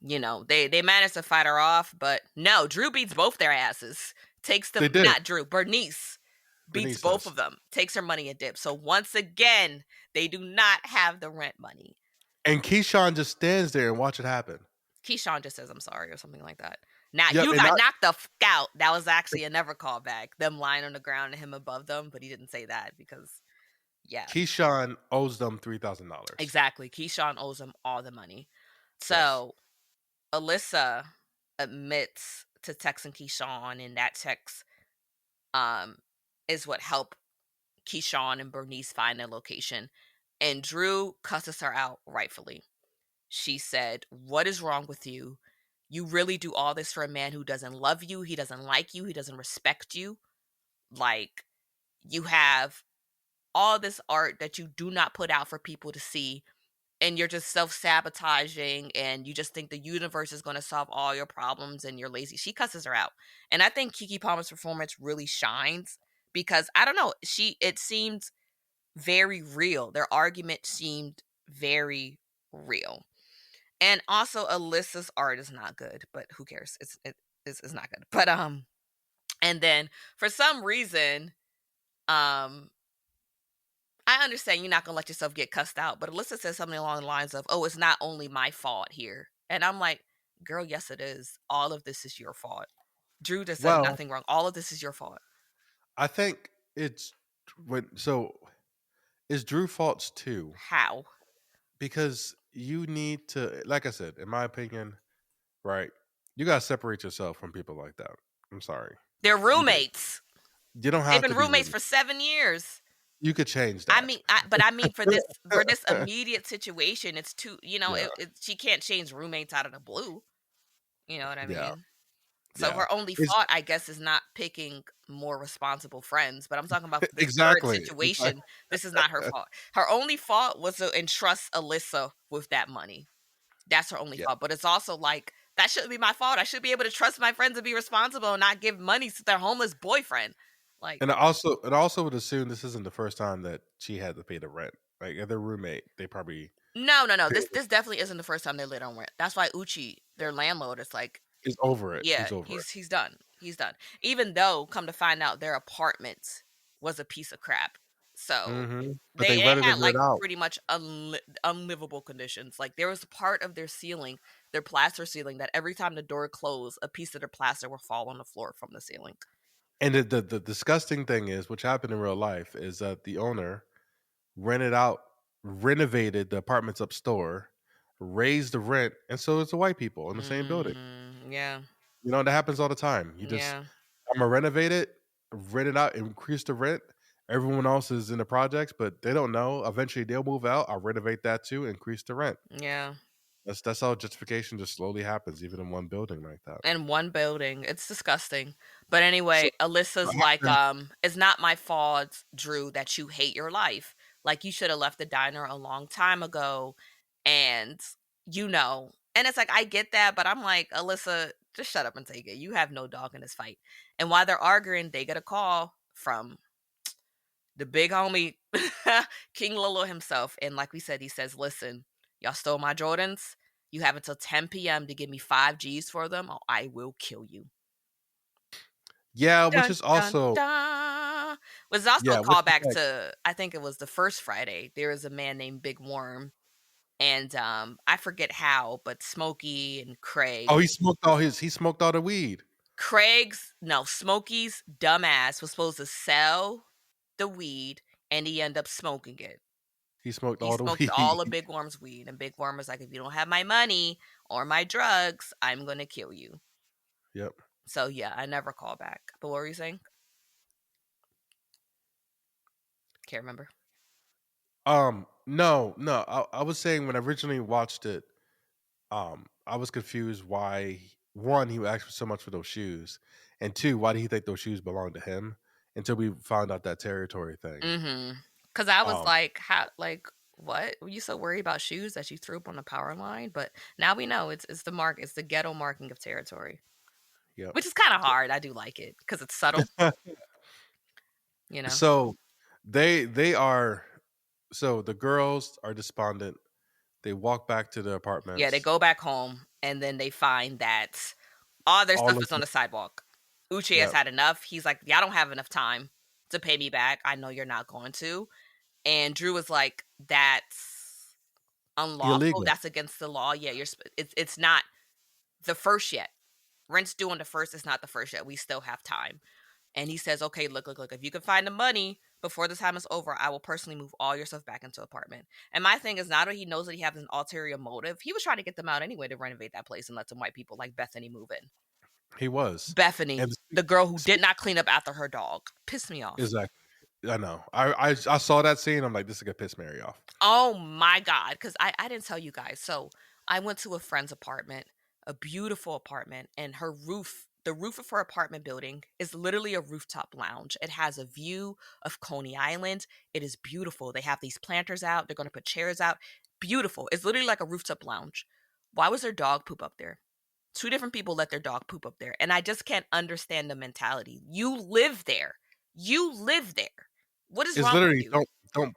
they manage to fight her off. But no, Drew beats both their asses. Takes They them, did. not Drew, Bernice beats Bernice both does. of them. Takes her money and dips. So once again, they do not have the rent money. And Keyshawn just stands there and watch it happen. Keyshawn just says, "I'm sorry," or something like that. Now Yep. you And got not knocked the out. That was actually a never callback. Them lying on the ground and him above them, but he didn't say that because, yeah, Keyshawn owes them $3,000. exactly. Keyshawn owes him all the money. Yes. So Alyssa admits to texting Keyshawn, and that text um is what helped Keyshawn and Bernice find their location. And Drew cusses her out rightfully. She said, "What is wrong with you? You really do all this for a man who doesn't love you, he doesn't like you, he doesn't respect you. Like, you have all this art that you do not put out for people to see, and you're just self-sabotaging, and you just think the universe is going to solve all your problems, and you're lazy. She cusses her out. And I think Keke Palmer's performance really shines because I don't know, it seemed very real. Their argument seemed very real. And also Alyssa's art is not good, but who cares? It's not good. But and then for some reason, um I understand you're not gonna let yourself get cussed out, but Alyssa says something along the lines of, "Oh, it's not only my fault here," and I'm like, "Girl, yes, it is. All of this is your fault. Drew just said Well, nothing wrong. All of this is your fault." I think it's when so it's Drew faults too How? because you need to, like I said, in my opinion, right? You gotta separate yourself from people like that. I'm sorry, They're you do. roommates. You don't They've have been to be roommates roommates. for 7 years. You could change I that. mean, but I mean for this immediate situation, it's too. Yeah, She can't change roommates out of the blue. You know what I yeah, mean? So yeah. her only It's fault, I guess, is not picking more responsible friends. But I'm talking about for this current exactly. situation. This is not her fault. Her only fault was to entrust Alyssa with that money. That's her only Yeah, fault. But it's also like that shouldn't be my fault. I should be able to trust my friends and be responsible and not give money to their homeless boyfriend. Like, and I also would assume this isn't the first time that she had to pay the rent. Like, if their roommate, they probably no, no, no. pay, This definitely isn't the first time they lit on rent. That's why Uchi, their landlord, is like, is over it. yeah, He's over it. he's done. He's done. Even though, come to find out, their apartment was a piece of crap. So But they they rented had it like out. pretty much unlivable conditions. Like there was a part of their ceiling, their plaster ceiling, that every time the door closed, a piece of their plaster would fall on the floor from the ceiling. And the disgusting thing is, which happened in real life, is that the owner rented out, renovated the apartments up store, raised the rent, and so it's the white people in the same building. Yeah, That happens all the time. yeah, I'm gonna renovate it, rent it out, increase the rent. Everyone else is in the projects, but they don't know. Eventually, they'll move out. I'll renovate that too, increase the rent. yeah. That's how gentrification just slowly happens, even in one building like that. In one building, it's disgusting. But anyway, So, Alyssa's like, it's not my fault, Drew, that you hate your life. Like you should have left the diner a long time ago, and and it's like I get that, but I'm like, Alyssa, just shut up and take it. You have no dog in this fight. And while they're arguing, they get a call from the big homie, King Lolo himself. And like we said, he says, listen, y'all stole my Jordans. You have until 10 p.m. to give me 5 G's for them, or I will kill you. yeah, which Dun, is dun, also dun. Was also a yeah, which is callback like, to, I think it was the first Friday. There was a man named Big Worm, and I forget how, but Smokey and Craig. oh, he smoked all the weed. Smokey's dumbass was supposed to sell the weed, and he ended up smoking it. He smoked He all the smoked all of weed. Big Worm's weed, and Big Worm was like, "If you don't have my money or my drugs, I'm gonna kill you." Yep. So yeah, I never call back. But what were you saying? Can't remember. No, no. I was saying when I originally watched it, I was confused why one, he would ask for so much for those shoes, and two, why did he think those shoes belonged to him until we found out that territory thing. Because I was Um, like, how, like, what? Were you so worried about shoes that you threw up on the power line? But now we know it's the mark, it's the ghetto marking of territory, yep. which is kind of hard. I do like it because it's subtle, you know. So they are so the girls are despondent. They walk back to the Yeah, they apartments. go back home and then they find that all their All stuff of is on the sidewalk. Uche has yep, had enough. He's like, y'all don't have enough time to pay me back. I know you're not going to. And Drew was like, that's unlawful. illegal. That's against the law. Yeah, it's not the first yet. Rent's due on the first. It's not the first yet. We still have time. And he says, okay, look. If you can find the money before the time is over, I will personally move all your stuff back into apartment. And my thing is, now that he knows that he has an ulterior motive, he was trying to get them out anyway to renovate that place and let some white people like Bethany move in. He was, Bethany, and the girl who did speak not clean up after her dog, pissed me off. exactly. I know. I saw that scene. I'm like, this is gonna piss Mary off. Oh my God. Because I didn't tell you guys. So I went to a friend's apartment, a beautiful apartment, and her roof The roof of her apartment building is literally a rooftop lounge. It has a view of Coney Island. It is beautiful. They have these planters out. They're going to put chairs out. Beautiful. It's literally like a rooftop lounge. Why was their dog poop up there? Two different people let their dog poop up there. And I just can't understand the mentality. You live there. You live there. What is It's wrong with literally you?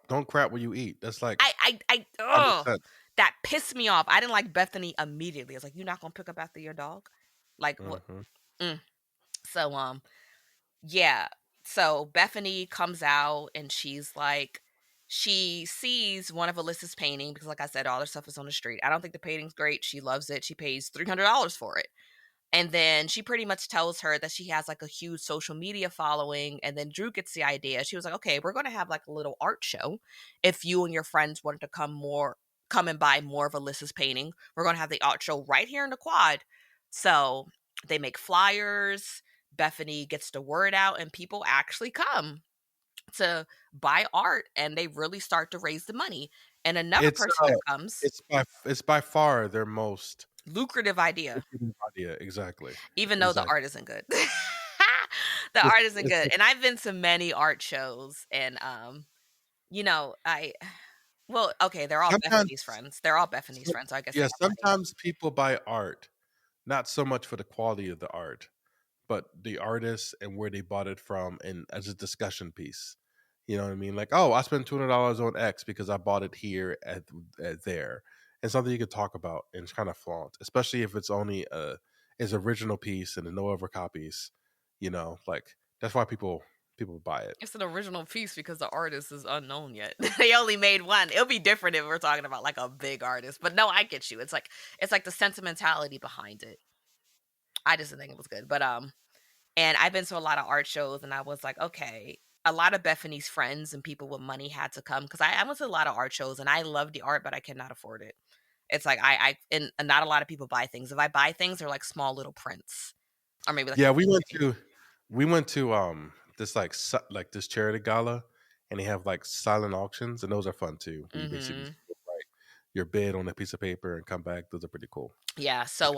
don't crap where you eat. That's like common Ugh, sense. that pissed me off. I didn't like Bethany immediately. I was like, you're not going to pick up after your dog? Like, what? Hmm. Mm. So, yeah. So Bethany comes out and she's like, she sees one of Alyssa's painting because, like I said, all her stuff is on the street. I don't think the painting's great. She loves it. She pays $300 for it. And then she pretty much tells her that she has like a huge social media following. And then Drew gets the idea. She was like, okay, we're going to have like a little art show. If you and your friends wanted to come and buy more of Alyssa's painting, we're going to have the art show right here in the quad. So they make flyers. Bethany gets the word out, and people actually come to buy art, and they really start to raise the money. And another It's person that comes, it's by far their most lucrative idea, lucrative idea. Exactly. even though the Exactly. art isn't good. The It's art isn't it's good. And I've been to many art shows, and I well, okay, they're all Bethany's sometimes friends. They're all Bethany's so- friends, so I guess they yeah, have money. sometimes people buy art not so much for the quality of the art, but the artist and where they bought it from, and as a discussion piece. You know what I mean? Like, oh, I spent $200 on X because I bought it here at there, and something you could talk about and kind of flaunt, especially if it's only his original piece and no other copies. Like that's why people buy it. It's an original piece because the artist is unknown yet. They only made one. It'll be different if we're talking about like a big artist. But no, I get you. It's like the sentimentality behind it. I just didn't think it was good. But and I've been to a lot of art shows, and I was like, okay, a lot of Bethany's friends and people with money had to come because I went to a lot of art shows and I love the art, but I cannot afford it. It's like and not a lot of people buy things. If I buy things, they're like small little prints or maybe like a Yeah, painting. we went to this like this charity gala, and they have like silent auctions, and those are fun too. Where you basically Hmm. just write your bid on a piece of paper and come back. Those are pretty cool. Yeah. Like, So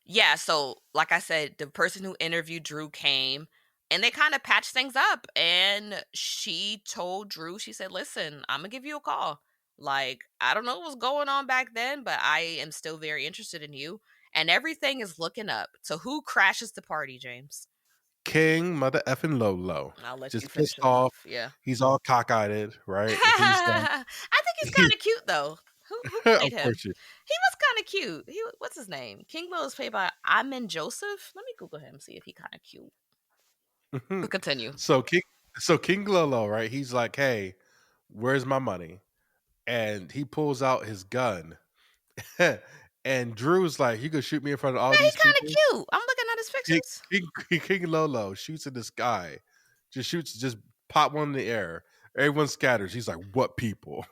yeah, so like I said, the person who interviewed Drew came and they kind of patched things up. And she told Drew, she said, listen, I'm going to give you a call. Like, I don't know what's going on back then, but I am still very interested in you. And everything is looking up. So who crashes the party, James? King mother effing Lolo, I'll let you just finish pissed it off. off. Yeah. He's all cockeyed, right? And he's like, I think he's kind of cute, though. Who played of him? course you. He was kind of cute. What's his name? King Lo is played by Amin Joseph. Let me Google him, see if he kind of cute. But continue. so King, so King Lolo, right? He's like, hey, where's my money? And he pulls out his gun, and Drew's like, you could shoot me in front of all Yeah, he these kind of people. cute. I'm looking at his King, pictures. King Lolo shoots in the sky, just pop one in the air. Everyone scatters. He's like, "What people?"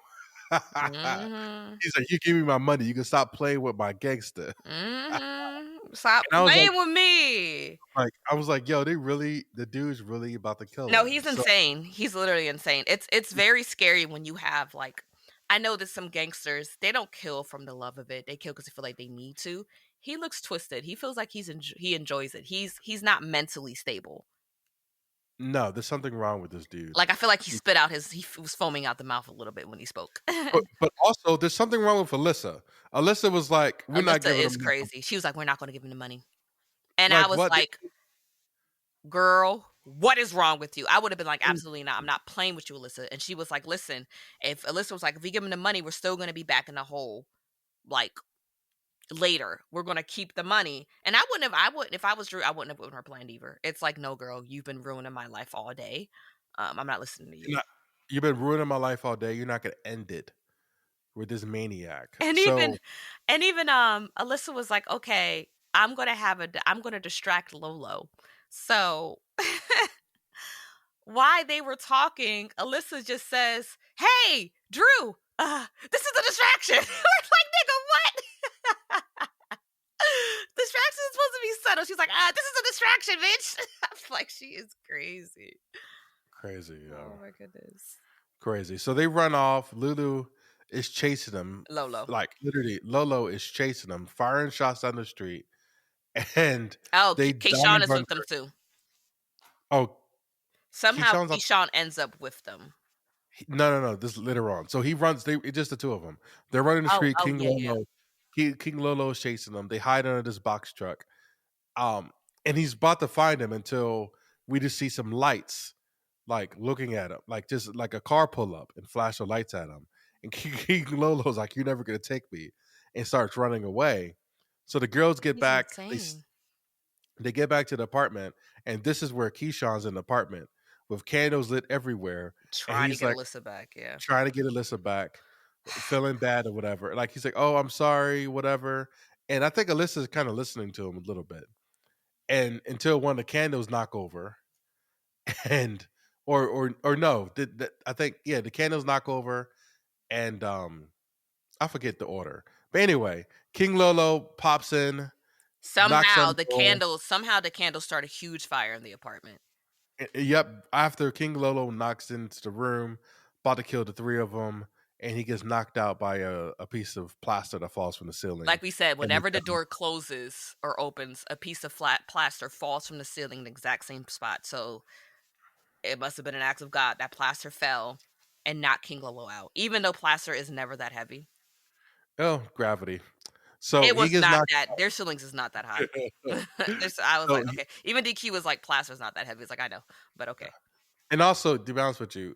Mm-hmm. He's like, "You give me my money. You can stop playing with my gangster." And Mm-hmm. Stop I was playing with me. I was like, "Yo, the dude's really about to kill No, him." he's So insane. He's literally insane. It's very scary when you have like, I know that some gangsters, they don't kill from the love of it. They kill because they feel like they need to. He looks twisted. He feels like he enjoys it. He's not mentally stable. no, there's something wrong with this dude. Like I feel like he was foaming out the mouth a little bit when he spoke. But also, there's something wrong with Alyssa. Alyssa was like, "We're not Alyssa giving is him nothing." crazy. She was like, "We're not going to give him the money," and I Like was what? like, girl, what is wrong with you? I would have been like, absolutely not. I'm not playing with you, Alyssa. And she was like, listen, if Alyssa was like, if we give him the money, we're still going to be back in the hole. Like later, we're going to keep the money. And if I was Drew, I wouldn't have given her planned either. It's like, no, girl, you've been ruining my life all day. I'm not listening to You're you. not, you've been ruining my life all day. You're not gonna end it with this maniac. And even, So Alyssa was like, okay, I'm going to distract Lolo. So while they were talking, Alyssa just says, "Hey, Drew, this is a distraction." We're like, "Nigga, what?" Distraction is supposed to be subtle. She's like, "This is a distraction, bitch." I'm like, she is crazy. crazy, yo. Oh my goodness. Crazy. So they run off. Lulu is chasing them. Lolo. Like literally, Lolo is chasing them, firing shots down the street. and Oh, they dive Kayshawn is with them under. too. Oh, Somehow Keyshawn's Keyshawn ends up with them. no. This is later on. So he runs. It's just the two of them. They're running the street. Oh King yeah, yeah. Lolo, King Lolo is chasing them. They hide under this box truck. And he's about to find him until we just see some lights, like looking at him, like just like a car pull up and flash the lights at him. And King Lolo's like, "You're never gonna take me," and starts running away. So the girls get He's back. insane. They get back to the apartment, and this is where Keyshawn's in the apartment with candles lit everywhere, and Trying to he's get like Alyssa back, yeah. trying to get Alyssa back, feeling bad or whatever. Like he's like, "Oh, I'm sorry, whatever." And I think Alyssa's kind of listening to him a little bit, and until one of the candles knock over, and or no, I think yeah, the candles knock over, and I forget the order, but anyway, King Lolo pops in, knocks on the door. Somehow the candles start a huge fire in the apartment. Yep. After King Lolo knocks into the room, about to kill the three of them, and he gets knocked out by a piece of plaster that falls from the ceiling. Like we said, And whenever the door closes or opens, a piece of flat plaster falls from the ceiling in the exact same spot. So it must have been an act of God that plaster fell and knocked King Lolo out, even though plaster is never that heavy. oh, gravity. So It he was gets not knocked that. Their ceilings is not that high. I was so like, okay. Even DQ was like, plaster's not that heavy. It's like, I know, but okay. and also to be honest with you,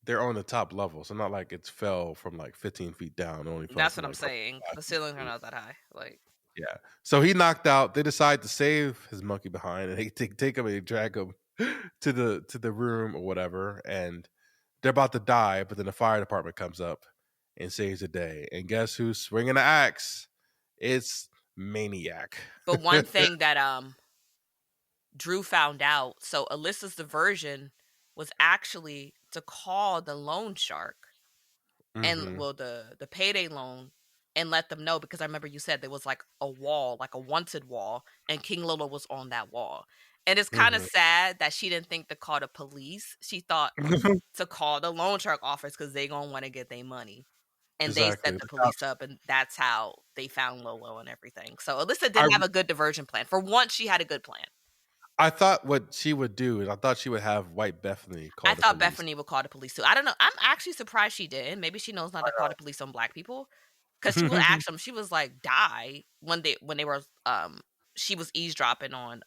they're on the top level, so not like it's fell from like 15 feet down. It only fell That's from what I'm like probably saying. 5 The ceilings are feet. not that high. Like, Yeah. So he knocked out. They decide to save his monkey behind, and they take him and they drag him to the room or whatever. And they're about to die, but then the fire department comes up and saves the day. And guess who's swinging the axe? It's Maniac. but one thing that Drew found out, so Alyssa's diversion was actually to call the loan shark and hmm well the payday loan and let them know, because I remember you said there was like a wall, like a wanted wall, and King Lolo was on that wall. And it's kind of hmm sad that she didn't think to call the police. She thought to call the loan shark office because they gonna want to get their money. And they exactly. set the The police cops. up, and that's how they found Lolo and everything. So Alyssa I did have a good diversion plan. For once, she had a good plan. I thought what she would do is I thought she would have White Bethany I call the thought police. Bethany would call the police too. I don't know. I'm actually surprised she did. Maybe she knows not to call the police on black people. Because she would ask them. She was like, "Die," when they were she was eavesdropping on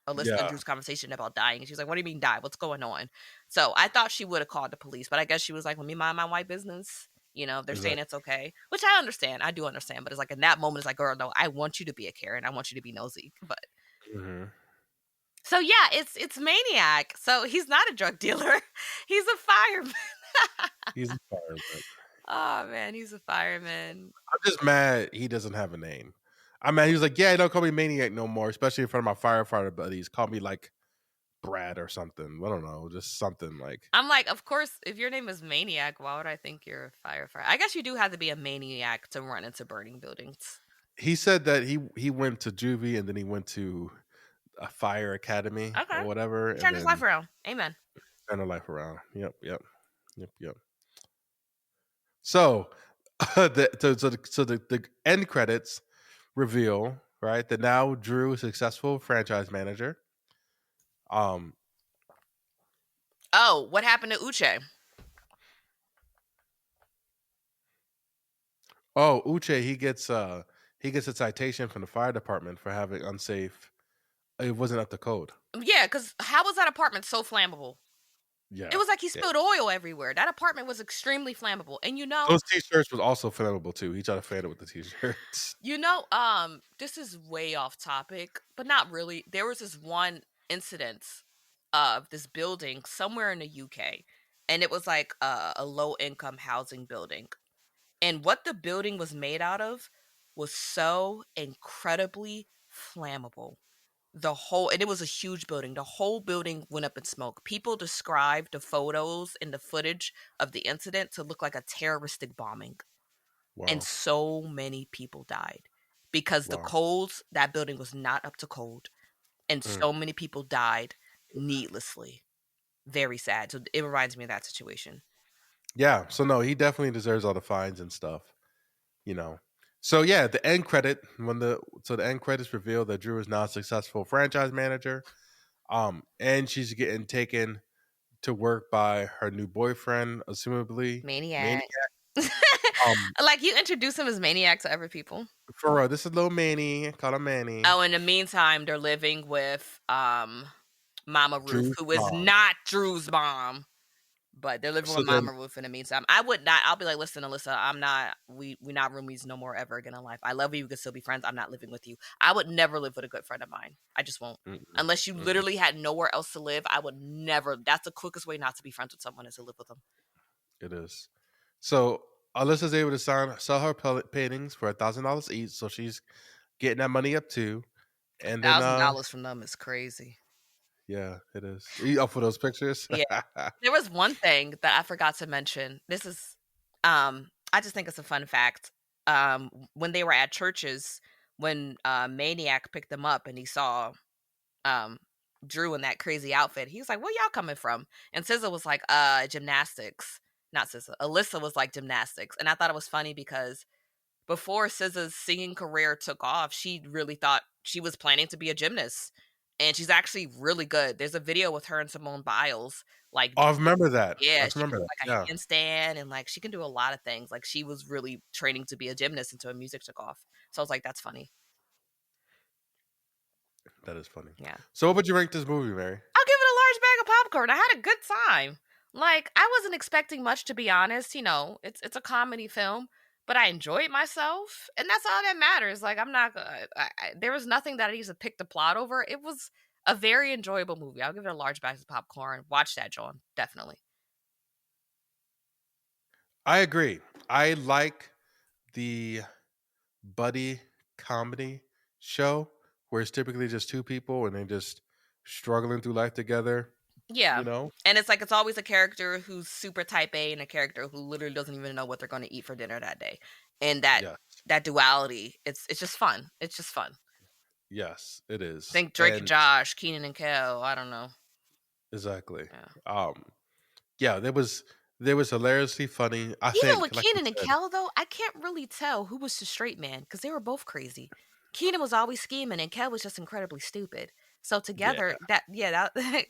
Alyssa and yeah. Drew's conversation about dying, and she was like, "What do you mean die? What's going on?" So I thought she would have called the police, but I guess she was like, "Let me mind my white business." You know, if they're saying Exactly. it's okay, which I understand. I do understand, but it's like in that moment, it's like, girl, no, I want you to be a Karen. I want you to be nosy. But hmm so yeah, it's Maniac. So he's not a drug dealer. He's a fireman. He's a fireman. Oh man, he's a fireman. I'm just mad he doesn't have a name. I'm mad. He was like, "Yeah, don't call me Maniac no more," especially in front of my firefighter buddies. Call me like Brad or something. I don't know, just something like. I'm like, of course, if your name is Maniac, why would I think you're a firefighter? I guess you do have to be a maniac to run into burning buildings. He said that he went to juvie and then he went to a fire academy Okay. or whatever, He and turned his life then around. Amen. turned her life around. Yep. So, the end credits reveal right that now Drew is a successful franchise manager. Um. Oh, what happened to Uche? Oh, Uche, he gets a citation from the fire department for having unsafe. It wasn't up to code. Yeah, because how was that apartment so flammable? It Yeah. was like he Yeah. spilled oil everywhere. That apartment was extremely flammable. And Those t-shirts was also flammable too. He tried to fan it with the t-shirts. this is way off topic, but not really. There was this one incident of this building somewhere in the UK, and it was like a low income housing building. And what the building was made out of was so incredibly flammable. And it was a huge building. The whole building went up in smoke. People described the photos and the footage of the incident to look like a terroristic bombing. And Wow. so many people died because the Wow. codes, that building was not up to code. And Mm. so many people died needlessly. Very sad. So it reminds me of that situation. Yeah. So no, he definitely deserves all the fines and stuff. You know. So yeah, the end credit the end credits reveal that Drew is now a successful franchise manager. And she's getting taken to work by her new boyfriend, assumably Maniac. Maniac. Um, Like, you introduce him as Maniac to every people. for real, this is little Manny. Call him Manny. Oh, in the meantime, they're living with Mama Ruth, Drew's who is mom. not Drew's mom. But they're living So with then, Mama Ruth in the meantime. I would not. I'll be like, listen, Alyssa, I'm not. We not roomies no more ever again in life. I love you. We can still be friends. I'm not living with you. I would never live with a good friend of mine. I just won't. mm-mm, Unless you mm-mm, literally had nowhere else to live, I would never. That's the quickest way not to be friends with someone is to live with them. it is. So Alyssa's able to sell her paintings for $1,000 each. So she's getting that money up too. And then, $1,000 from them is crazy. yeah, it is. You up for those pictures? Yeah. There was one thing that I forgot to mention. This is, I just think it's a fun fact. When they were at churches, when Maniac picked them up and he saw um Drew in that crazy outfit, he was like, "Where y'all coming from?" And SZA was like, gymnastics." Not SZA. Alyssa was like gymnastics, and I thought it was funny because before SZA's singing career took off, she really thought she was planning to be a gymnast, and she's actually really good. There's a video with her and Simone Biles, like, Oh, I remember that. I yeah, she can remember do that. like Yeah, a handstand, and like she can do a lot of things. Like, she was really training to be a gymnast until her music took off. So I was like, that's funny. that is funny. Yeah. So, what would you rank this movie, Mary? I'll give it a large bag of popcorn. I had a good time. Like, I wasn't expecting much, to be honest. It's a comedy film, but I enjoyed myself, and that's all that matters. Like, I'm not. There was nothing that I used to pick the plot over. It was a very enjoyable movie. I'll give it a large bag of popcorn. Watch that, John. Definitely. I agree. I like the buddy comedy show where it's typically just two people and they're just struggling through life together. Yeah. You know? And it's always a character who's super type A and a character who literally doesn't even know what they're going to eat for dinner that day. And that Yeah. that duality, it's just fun. It's just fun. Yes, it is. Think Drake and And Josh, Keenan and Kel. I don't know. exactly. Yeah. Yeah, there was hilariously funny. I Even think, with like you Keenan and said, Kel, though, I can't really tell who was the straight man because they were both crazy. Keenan was always scheming, and Kel was just incredibly stupid. So yeah. together,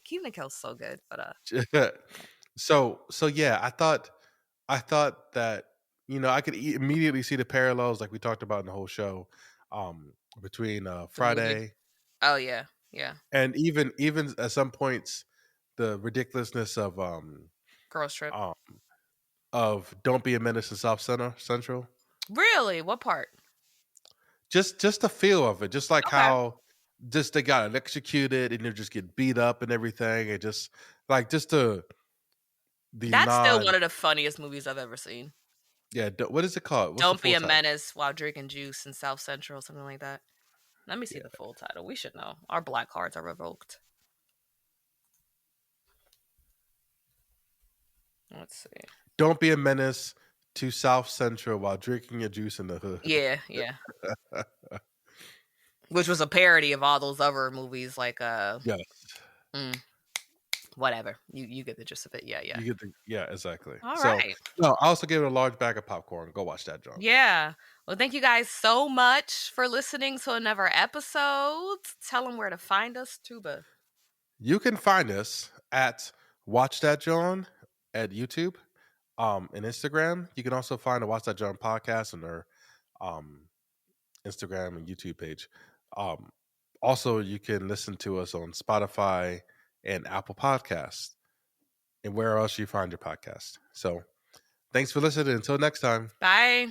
Keenan and Kel's so good. But So yeah, I thought that I could immediately see the parallels like we talked about in the whole show, between the movie. Friday Oh yeah, yeah. and even at some points the ridiculousness Girls Trip. um of Don't Be a Menace in South Central. Really? What part? Just the feel of it, just like Okay. how just they got electrocuted and they just get beat up and everything, and just the That's still non one of the funniest movies I've ever seen. yeah. What is it called? What's the Don't be full a title? menace while drinking juice in South Central, something like that. Let me see the full title. We should know. Our black cards are revoked. Let's see. Don't Be a Menace to South Central while drinking your juice in the hood. Yeah, yeah. Which was a parody of all those other movies, like Yes. whatever. You get the gist of it. Yeah, yeah. Yeah, exactly. All So right. no, I also gave it a large bag of popcorn. Go watch that, John. Yeah. Well, thank you guys so much for listening to another episode. Tell them where to find us, Tuba. You can find us at Watch That John at YouTube, and Instagram. You can also find the Watch That John podcast on our Instagram and YouTube page. Um, Also, you can listen to us on Spotify and Apple Podcasts, and where else you find your podcast. So, thanks for listening. Until next time. Bye.